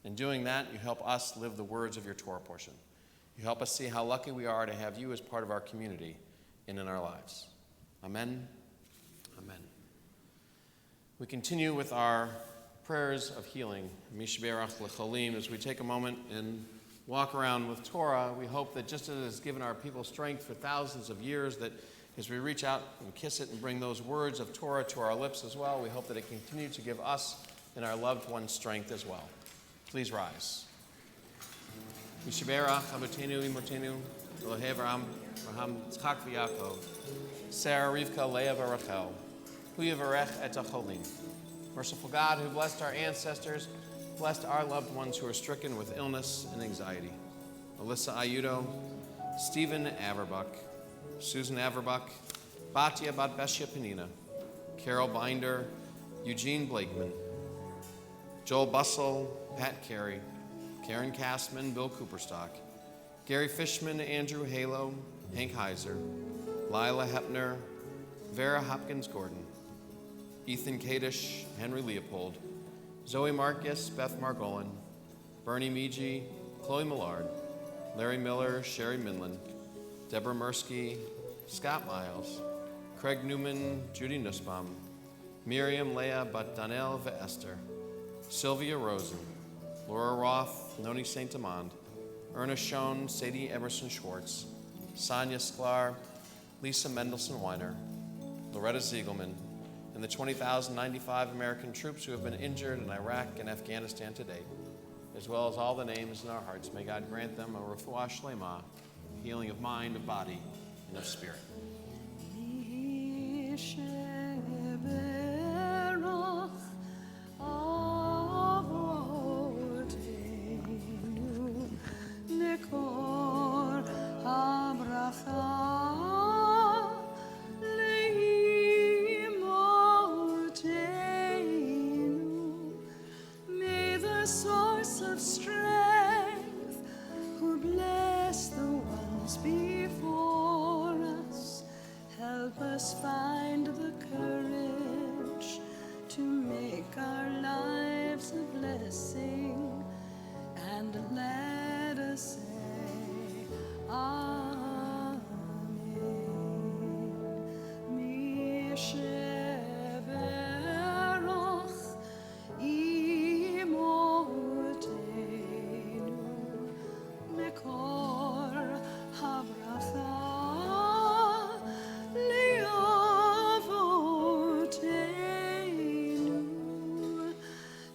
In doing that, you help us live the words of your Torah portion. You help us see how lucky we are to have you as part of our community and in our lives. Amen. Amen. We continue with our prayers of healing, Mishberach L'Cholim. As we take a moment and walk around with Torah, we hope that just as it has given our people strength for thousands of years, that as we reach out and kiss it and bring those words of Torah to our lips as well, we hope that it continues to give us and our loved ones strength as well. Please rise. Yishaberach Avotenu Imotenu Elohei Avraham Yitzchak v'Yaakov Sarah Rivka Leah v'Rachel Hu Yivarech et HaCholim Merciful God, who blessed our ancestors, blessed our loved ones who are stricken with illness and anxiety. Alyssa Ayudo, Stephen Averbuck, Susan Averbuck, Batia Batbeshia Panina, Carol Binder, Eugene Blakeman, Joel Bussell, Pat Carey, Karen Castman, Bill Cooperstock, Gary Fishman, Andrew Halo, Hank Heiser, Lila Hepner, Vera Hopkins-Gordon, Ethan Kadish, Henry Leopold, Zoe Marcus, Beth Margolin, Bernie Meege, Chloe Millard, Larry Miller, Sherry Minland, Deborah Mursky, Scott Miles, Craig Newman, Judy Nussbaum, Miriam Leah Batdanel Esther, Sylvia Rosen, Laura Roth, Noni Saint Amand, Ernest Schoen, Sadie Emerson Schwartz, Sonia Sklar, Lisa Mendelson Weiner, Loretta Ziegelman, and the 20,095 American troops who have been injured in Iraq and Afghanistan to date, as well as all the names in our hearts. May God grant them a refuah shlema, healing of mind, of body, and of spirit. May the source of strength, who bless the ones before us, help us find the courage to make our lives a blessing, and let us say Amen. Misheberach imotenu mekor habracha liavotenu.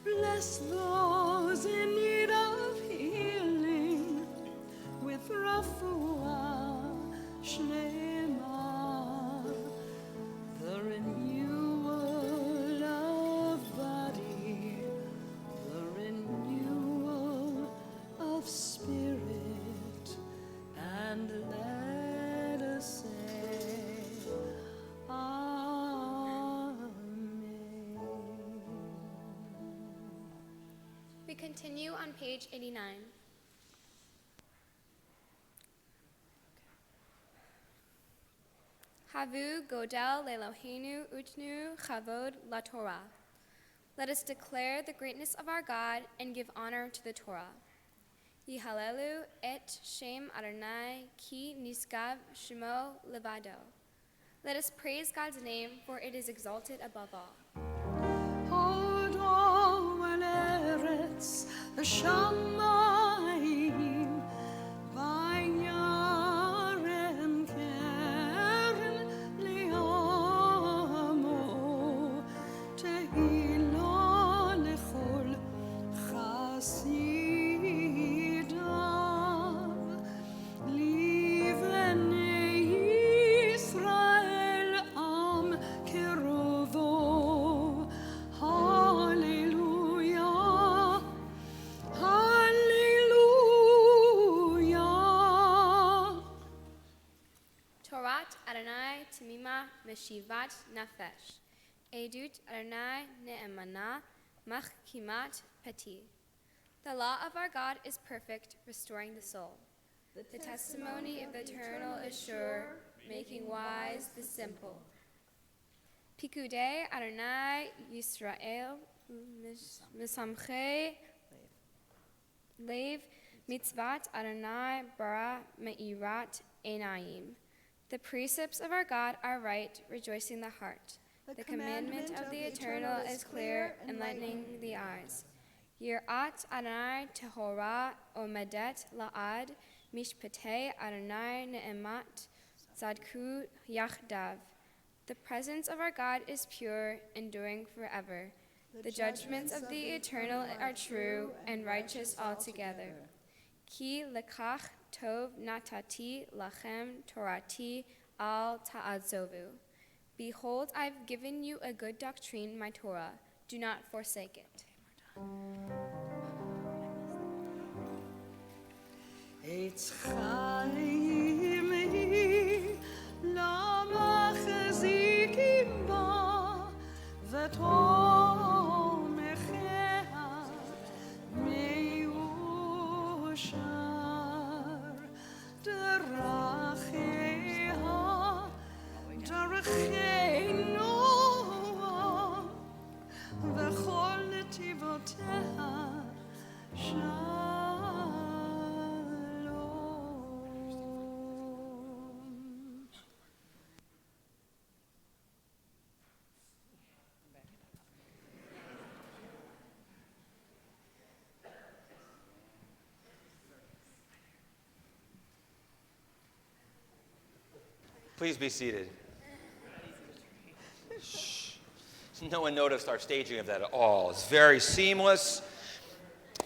Bless those in need of healing with refuah shlema, the renewal of body, the renewal of spirit, and let us say Amen. We continue on page 89. Havu Godel Lelohenu Utnu Chavod La Torah. Let us declare the greatness of our God and give honor to the Torah. Yihalelu et Shem Adonai ki nisgav shemo levado. Let us praise God's name, for it is exalted above all. Hodo al eretz shamayim vayarem keren liamo tehila lechol chasidav livnei Yisrael am kerovo. Hallelujah, hallelujah. Torat Adonai Timima Meshivat Nafesh. Edut Adonai Ne'emana Machkimat Peti. The law of our God is perfect, restoring the soul. The testimony of the Eternal is sure, making wise the simple. Pikudei Adonai Yisrael Misamche Lev Mitzvat Adonai Bara Me'irat Einayim. The precepts of our God are right, rejoicing the heart. The commandment of the Eternal is clear, enlightening the eyes. Yirat Adonai Tehorah Omedet La'ad Mishpatei Adonai Ne'emat Zadku Yachdav. The presence of our God is pure, enduring forever. The judgments of the Eternal are true and righteous altogether. Ki lekach tov natati lachem torati al ta'adzovu. Behold, I've given you a good doctrine, my Torah. Do not forsake it. עץ חיים היא למחזיקים בה ותומכיה מיושר דרכיה דרכנו וכל נתיבותיה שלום. Please be seated. Shh. No one noticed our staging of that at all. It's very seamless.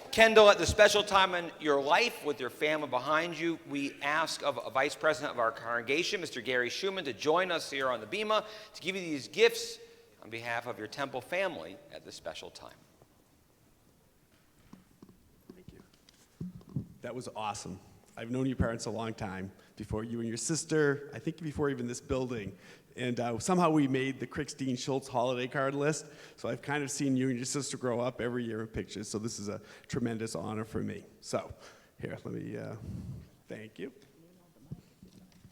Kendall, at the special time in your life with your family behind you, we ask of a vice president of our congregation, Mr. Gary Schumann, to join us here on the Bema to give you these gifts on behalf of your temple family at this special time. Thank you. That was awesome. I've known your parents a long time, before you and your sister, I think before even this building. And somehow we made the Crickstein Schulz holiday card list. So I've kind of seen you and your sister grow up every year in pictures. So this is a tremendous honor for me. So here, let me thank you.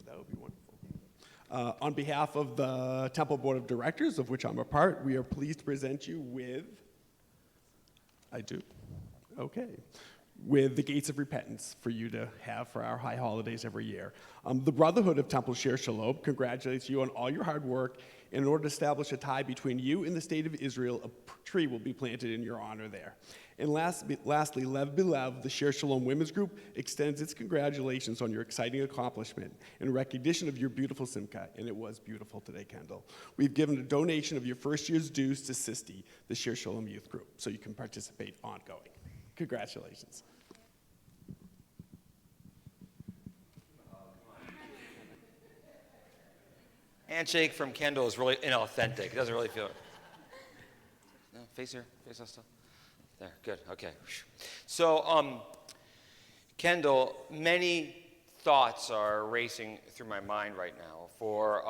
That would be wonderful. On behalf of the Temple Board of Directors, of which I'm a part, we are pleased to present you with, I do, okay, with the Gates of Repentance for you to have for our high holidays every year. The Brotherhood of Temple Shir Shalom congratulates you on all your hard work. In order to establish a tie between you and the state of Israel, a tree will be planted in your honor there. And lastly, Lev Bilev, the Shir Shalom Women's Group, extends its congratulations on your exciting accomplishment in recognition of your beautiful Simcha, and it was beautiful today, Kendall. We've given a donation of your first year's dues to SISTI, the Shir Shalom Youth Group, so you can participate ongoing. Congratulations. Handshake from Kendall is really inauthentic. It doesn't really feel it. No, face here, face us still. There, good, okay. So, Kendall, many thoughts are racing through my mind right now. For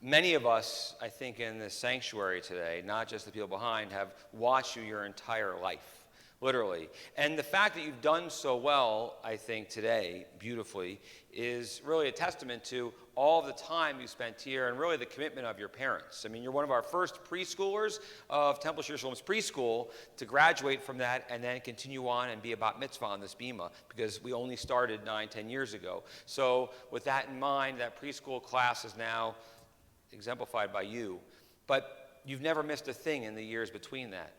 many of us, I think, in this sanctuary today, not just the people behind, have watched you your entire life, literally. And the fact that you've done so well, I think, today, beautifully, is really a testament to all of the time you spent here and really the commitment of your parents. I mean, you're one of our first preschoolers of Temple Shir Shalom's preschool to graduate from that and then continue on and be about mitzvah on this Bema, because we only started 9-10 years ago. So with that in mind, that preschool class is now exemplified by you. But you've never missed a thing in the years between that.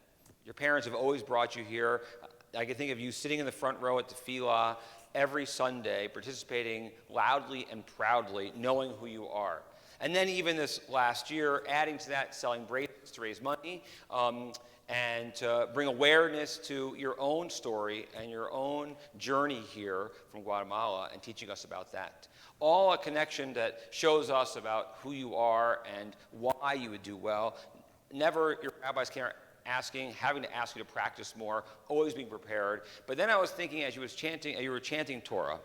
Your parents have always brought you here. I can think of you sitting in the front row at Tefillah every Sunday, participating loudly and proudly, knowing who you are. And then even this last year, adding to that, selling bracelets to raise money and to bring awareness to your own story and your own journey here from Guatemala and teaching us about that. All a connection that shows us about who you are and why you would do well. Never your rabbis can't having to ask you to practice more, always being prepared. But then I was thinking as you were chanting Torah,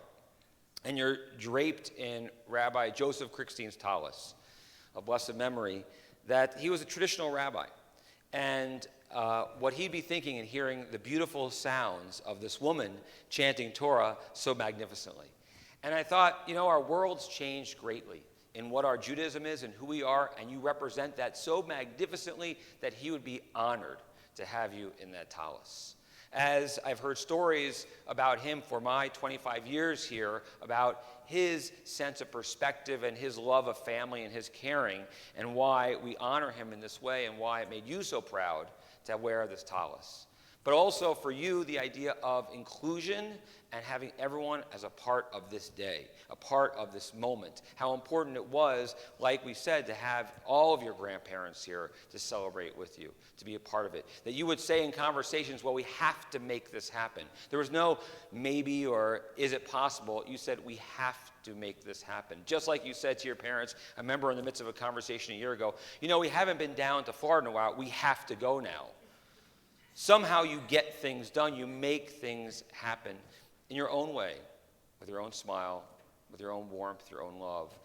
and you're draped in Rabbi Joseph Crickstein's tallis, of blessed memory, that he was a traditional rabbi. And what he'd be thinking and hearing the beautiful sounds of this woman chanting Torah so magnificently. And I thought, you know, our world's changed greatly in what our Judaism is and who we are, and you represent that so magnificently that he would be honored to have you in that tallis. As I've heard stories about him for my 25 years here, about his sense of perspective and his love of family and his caring, and why we honor him in this way and why it made you so proud to wear this tallis. But also for you, the idea of inclusion and having everyone as a part of this day, a part of this moment. How important it was, like we said, to have all of your grandparents here to celebrate with you, to be a part of it. That you would say in conversations, well, we have to make this happen. There was no maybe or is it possible. You said we have to make this happen. Just like you said to your parents, I remember in the midst of a conversation a year ago, we haven't been down to Florida in a while. We have to go now. Somehow you get things done. You make things happen in your own way, with your own smile, with your own warmth, your own love.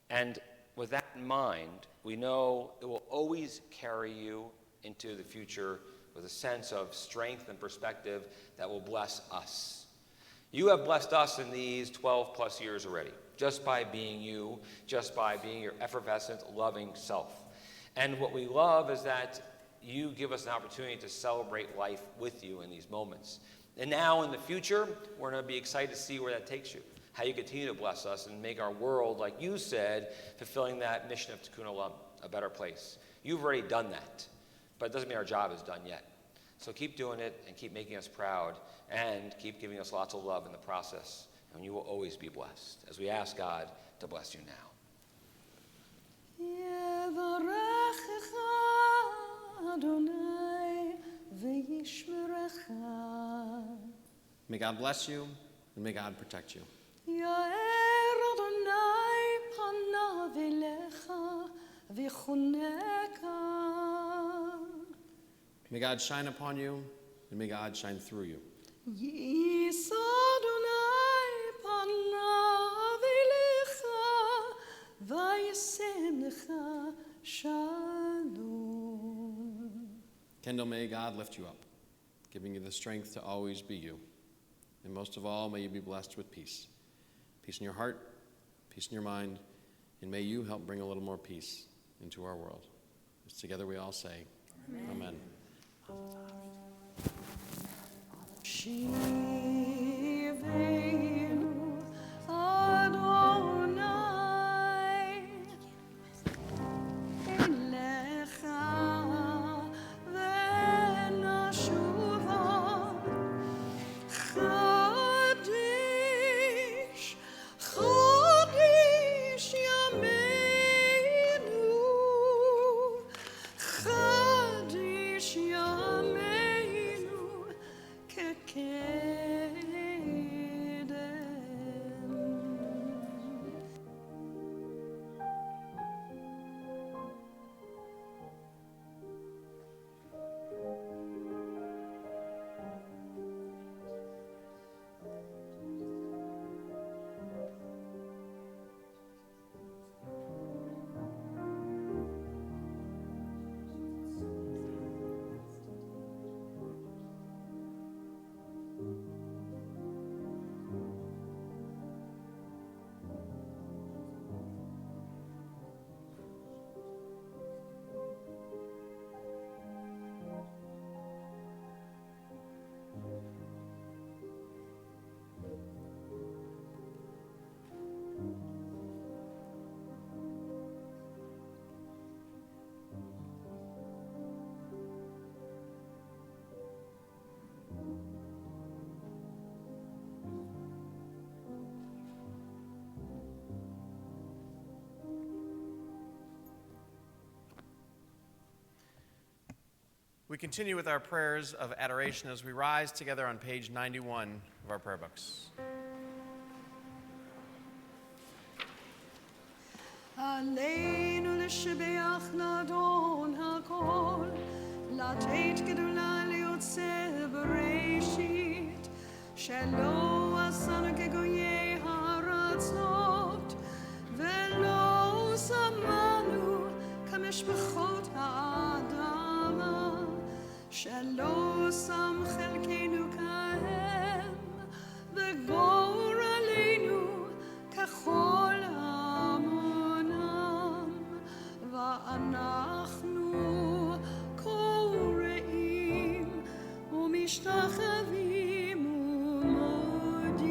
And with that in mind, we know it will always carry you into the future with a sense of strength and perspective that will bless us. You have blessed us in these 12 plus years already, just by being you, just by being your effervescent, loving self. And what we love is that you give us an opportunity to celebrate life with you in these moments. And now in the future, we're going to be excited to see where that takes you, how you continue to bless us and make our world, like you said, fulfilling that mission of Tikkun Olam, a better place. You've already done that, but it doesn't mean our job is done yet. So keep doing it and keep making us proud and keep giving us lots of love in the process. And you will always be blessed as we ask God to bless you now. May God bless you, and may God protect you. May God shine upon you, and may God shine through you. Kendall, may God lift you up, giving you the strength to always be you. And most of all, may you be blessed with peace. Peace in your heart, peace in your mind, and may you help bring a little more peace into our world. As together we all say, Amen. Shivenu Adonai Elecha v'nashuva Chadish Chadish Yameinu Chadish Yameinu We continue with our prayers of adoration as we rise together on page 91 of our prayer books. עלינו לשבח לאדון הכל, לתת גדולה ליוצר בראשית, שלא עשנו כגויי הארצות, ולא שמענו כמשפחות האדמה, שלא שם חלקנו כהם, וגורלנו ככל ואנחנו קוראים ומשתחווים ומודים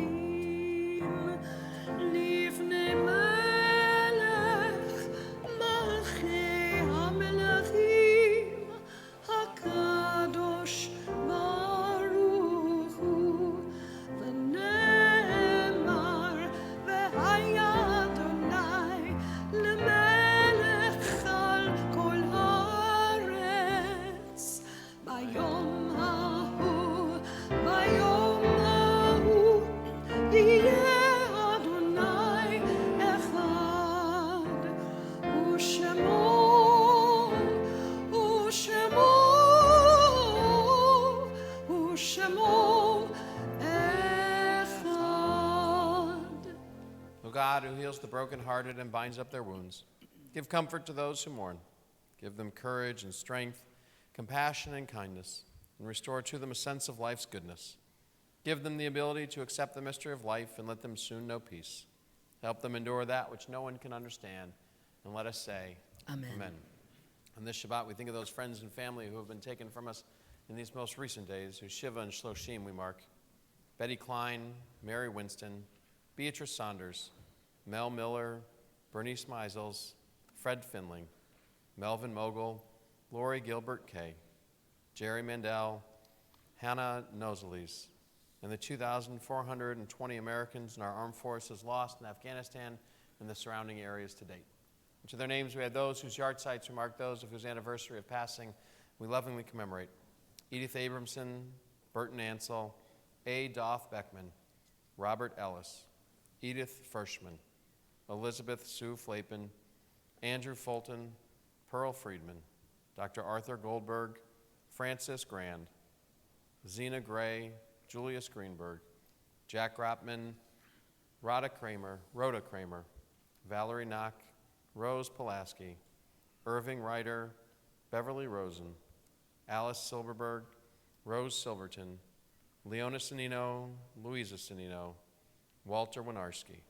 O God, who heals the brokenhearted and binds up their wounds, give comfort to those who mourn. Give them courage and strength, compassion and kindness, and restore to them a sense of life's goodness. Give them the ability to accept the mystery of life and let them soon know peace. Help them endure that which no one can understand, and let us say, Amen. Amen. On this Shabbat, we think of those friends and family who have been taken from us in these most recent days, whose Shiva and Shloshim we mark. Betty Klein, Mary Winston, Beatrice Saunders, Mel Miller, Bernice Meisels, Fred Finling, Melvin Mogul, Lori Gilbert Kay, Jerry Mandel, Hannah Noseles, and the 2,420 Americans in our armed forces lost in Afghanistan and the surrounding areas to date. And to their names we add those whose yard sites we mark, those of whose anniversary of passing we lovingly commemorate. Edith Abramson, Burton Ansell, A. Doth Beckman, Robert Ellis, Edith Fershman, Elizabeth Sue Flapin, Andrew Fulton, Pearl Friedman, Dr. Arthur Goldberg, Francis Grand, Zena Gray, Julius Greenberg, Jack Rotman, Rhoda Kramer, Valerie Knock, Rose Pulaski, Irving Ryder, Beverly Rosen, Alice Silverberg, Rose Silverton, Leona Sanino, Louisa Sanino, Walter Winarski,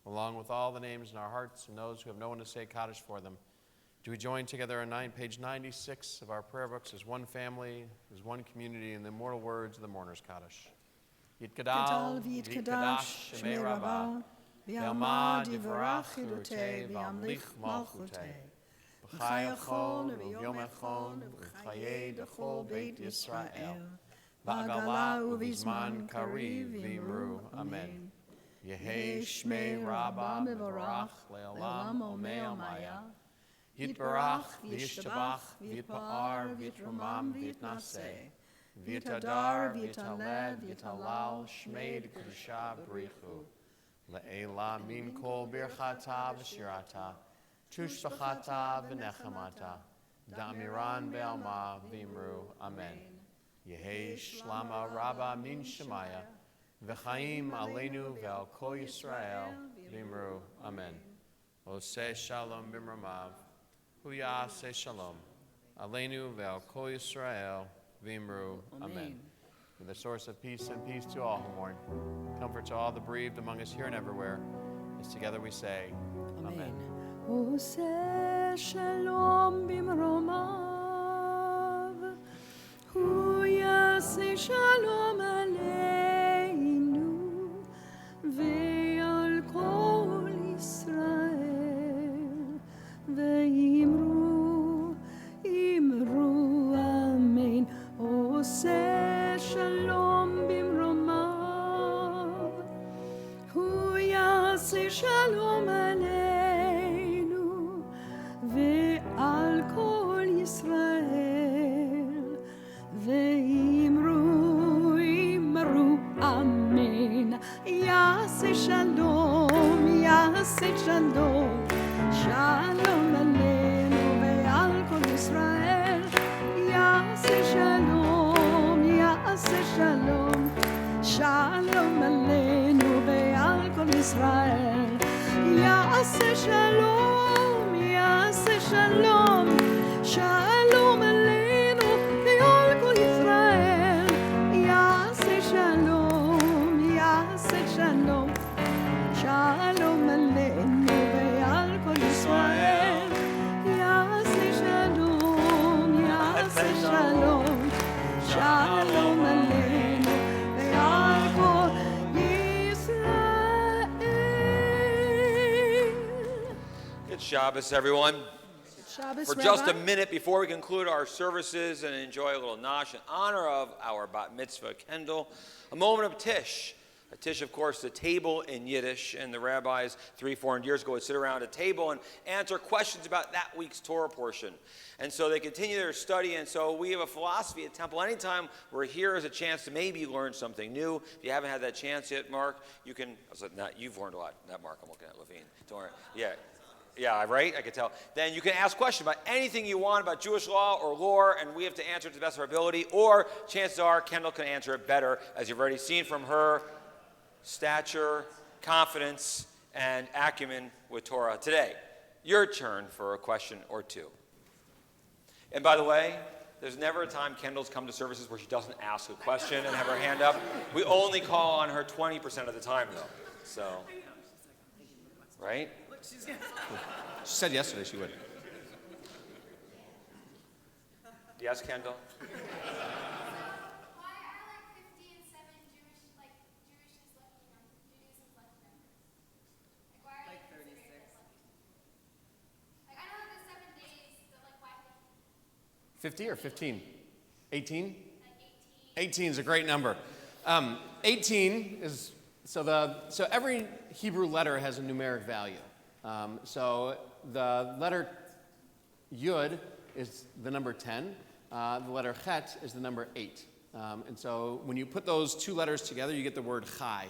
along with all the names in our hearts and those who have no one to say Kaddish for them. Do we join together on page 96 of our prayer books as one family, as one community, in the immortal words of the mourner's Kaddish. Gadal v'yitkadash shemei Rabbah, v'yamad yivarach chilutei, v'yamlich malchutei. B'chai echon, v'yom echon, v'chayei dechol beit Yisrael. Ba'agala u'vizman kariv v'imru. Amen. Yehei shmei Rabbah mevorach le'olam omei omaya. Yitbarach v'yishtabach v'yitpa'ar v'yitramam v'yitnaseh. V'yitadar v'yitaled v'yitalal shmei d'kudusha b'richu. Le'ela min kol birchata v'shirata. Tushvachata v'nechamata. Da'amiran be'alma v'imru. Amen. Yehei shlama rabba min shemaya. V'chaim aleinu ve'al kol Yisrael v'imru. Amen. Oseh shalom b'mramav. Huyaseh shalom. Aleinu ve'al kol Yisrael v'imru. Amen. With the source of peace and peace to all who mourn. Comfort to all the bereaved among us here and everywhere. As together we say, Amen. Oseh shalom b'mromav, hu yaseh shalom aleinu, ve'al kol Yisrael, ve'imru, imru, amen. Oseh shalom b'mromav, hu yaseh shalom aleinu, ועל כל ישראל, ואמרו, אמרו, אמן. יעשה שלום, יעשה שלום, שלום עלינו ועל כל ישראל. יעשה שלום, יעשה שלום, שלום עלינו ועל כל ישראל. יעשה שלום, יעשה שלום, שלום עלינו ועל כל ישראל. יעשה שלום, יעשה שלום, שלום עלינו ועל כל ישראל. יעשה שלום, יעשה שלום, שלום עלינו ועל כל ישראל. Good Shabbos, everyone. Shabbos, For just a Rabbi. minute before we conclude our services and enjoy a little nosh in honor of our bat mitzvah, Kendall, a moment of tish. A tish, of course, the table in Yiddish, and the rabbis 300-400 years ago would sit around a table and answer questions about that week's Torah portion. And so they continue their study, and so we have a philosophy at Temple. Anytime we're here is a chance to maybe learn something new. If you haven't had that chance yet, Mark, you can, I was like, nah, you've learned a lot. Not Mark, I'm looking at Levine. Don't worry. Yeah. Yeah, right? I could tell. Then you can ask questions about anything you want about Jewish law or lore, and we have to answer it to the best of our ability. Or chances are Kendall can answer it better, as you've already seen from her stature, confidence, and acumen with Torah today. Your turn for a question or two. And by the way, there's never a time Kendall's come to services where she doesn't ask a question and have her hand up. We only call on her 20% of the time, though. So, right? She said yesterday she would. Yes, Kendall? Why are 50 and 7 Jewish Judaism's lucky numbers? Why are 36? I know the 7 days, but why 50 or 15? 18? 18 is a great number. 18 is, so every Hebrew letter has a numeric value. So the letter Yud is the number 10. The letter Chet is the number 8. And so when you put those two letters together, you get the word Chai,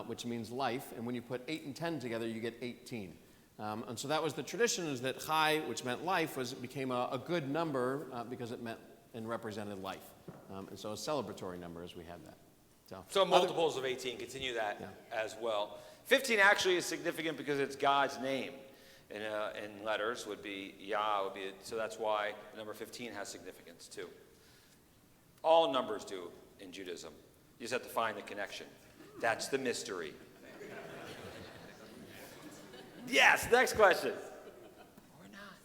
which means life. And when you put 8 and 10 together, you get 18. And so that was the tradition, is that Chai, which meant life, became a good number because it meant and represented life. And so a celebratory number as we had that. So multiples of 18, continue that as well. 15 actually is significant because it's God's name. In letters would be Yah, so that's why the number 15 has significance too. All numbers do in Judaism. You just have to find the connection. That's the mystery. Yes, next question. Or not.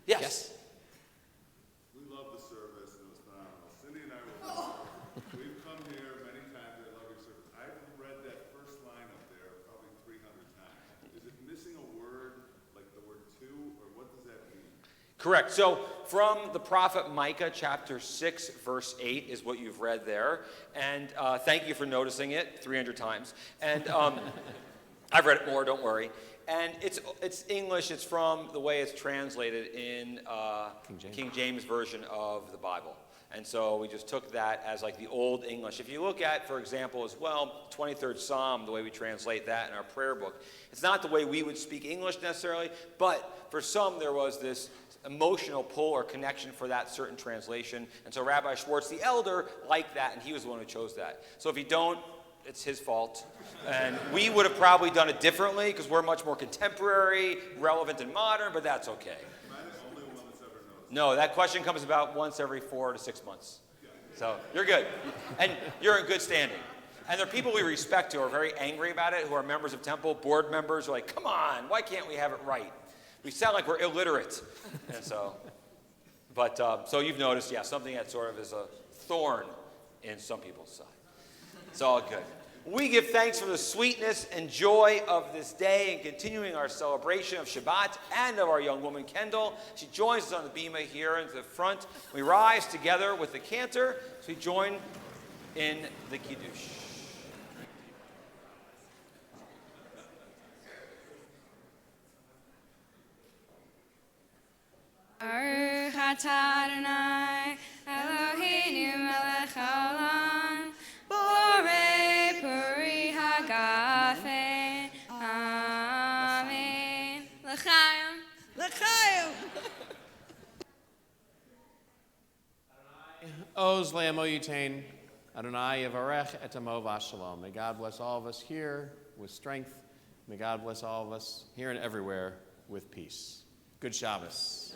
Yes. We love the service, and it was phenomenal. Cindy and I were we've come here many times. I love your service. I've read that first line up there probably 300 times. Is it missing a word, like the word to, or what does that mean? Correct. So from the prophet Micah, chapter 6, verse 8 is what you've read there. And thank you for noticing it 300 times. And I've read it more, don't worry. And it's English. It's from the way it's translated in King James Version of the Bible. And so we just took that as like the Old English. If you look at, for example, as well, 23rd Psalm, the way we translate that in our prayer book, it's not the way we would speak English necessarily, but for some there was this emotional pull or connection for that certain translation. And so Rabbi Schwartz, the elder, liked that, and he was the one who chose that. So if you don't, it's his fault. And we would have probably done it differently because we're much more contemporary, relevant, and modern, but that's okay. Am I the only one that's ever noticed? No, that question comes about once every 4 to 6 months. So you're good. And you're in good standing. And there are people we respect who are very angry about it, who are members of Temple, board members, who are like, come on, why can't we have it right? We sound like we're illiterate. And so, but, so you've noticed, something that sort of is a thorn in some people's side. It's all good. We give thanks for the sweetness and joy of this day and continuing our celebration of Shabbat and of our young woman, Kendall. She joins us on the bima here into the front. We rise together with the cantor as we join in the Kiddush. Baruch atah Adonai, Eloheinu melech haolam, borei puri hagafen. Amen. L'chaim. L'chaim. Oz le'amo yitain, Adonai yavarech et amo v'ashalom. May God bless all of us here with strength. May God bless all of us here and everywhere with peace. Good Shabbos.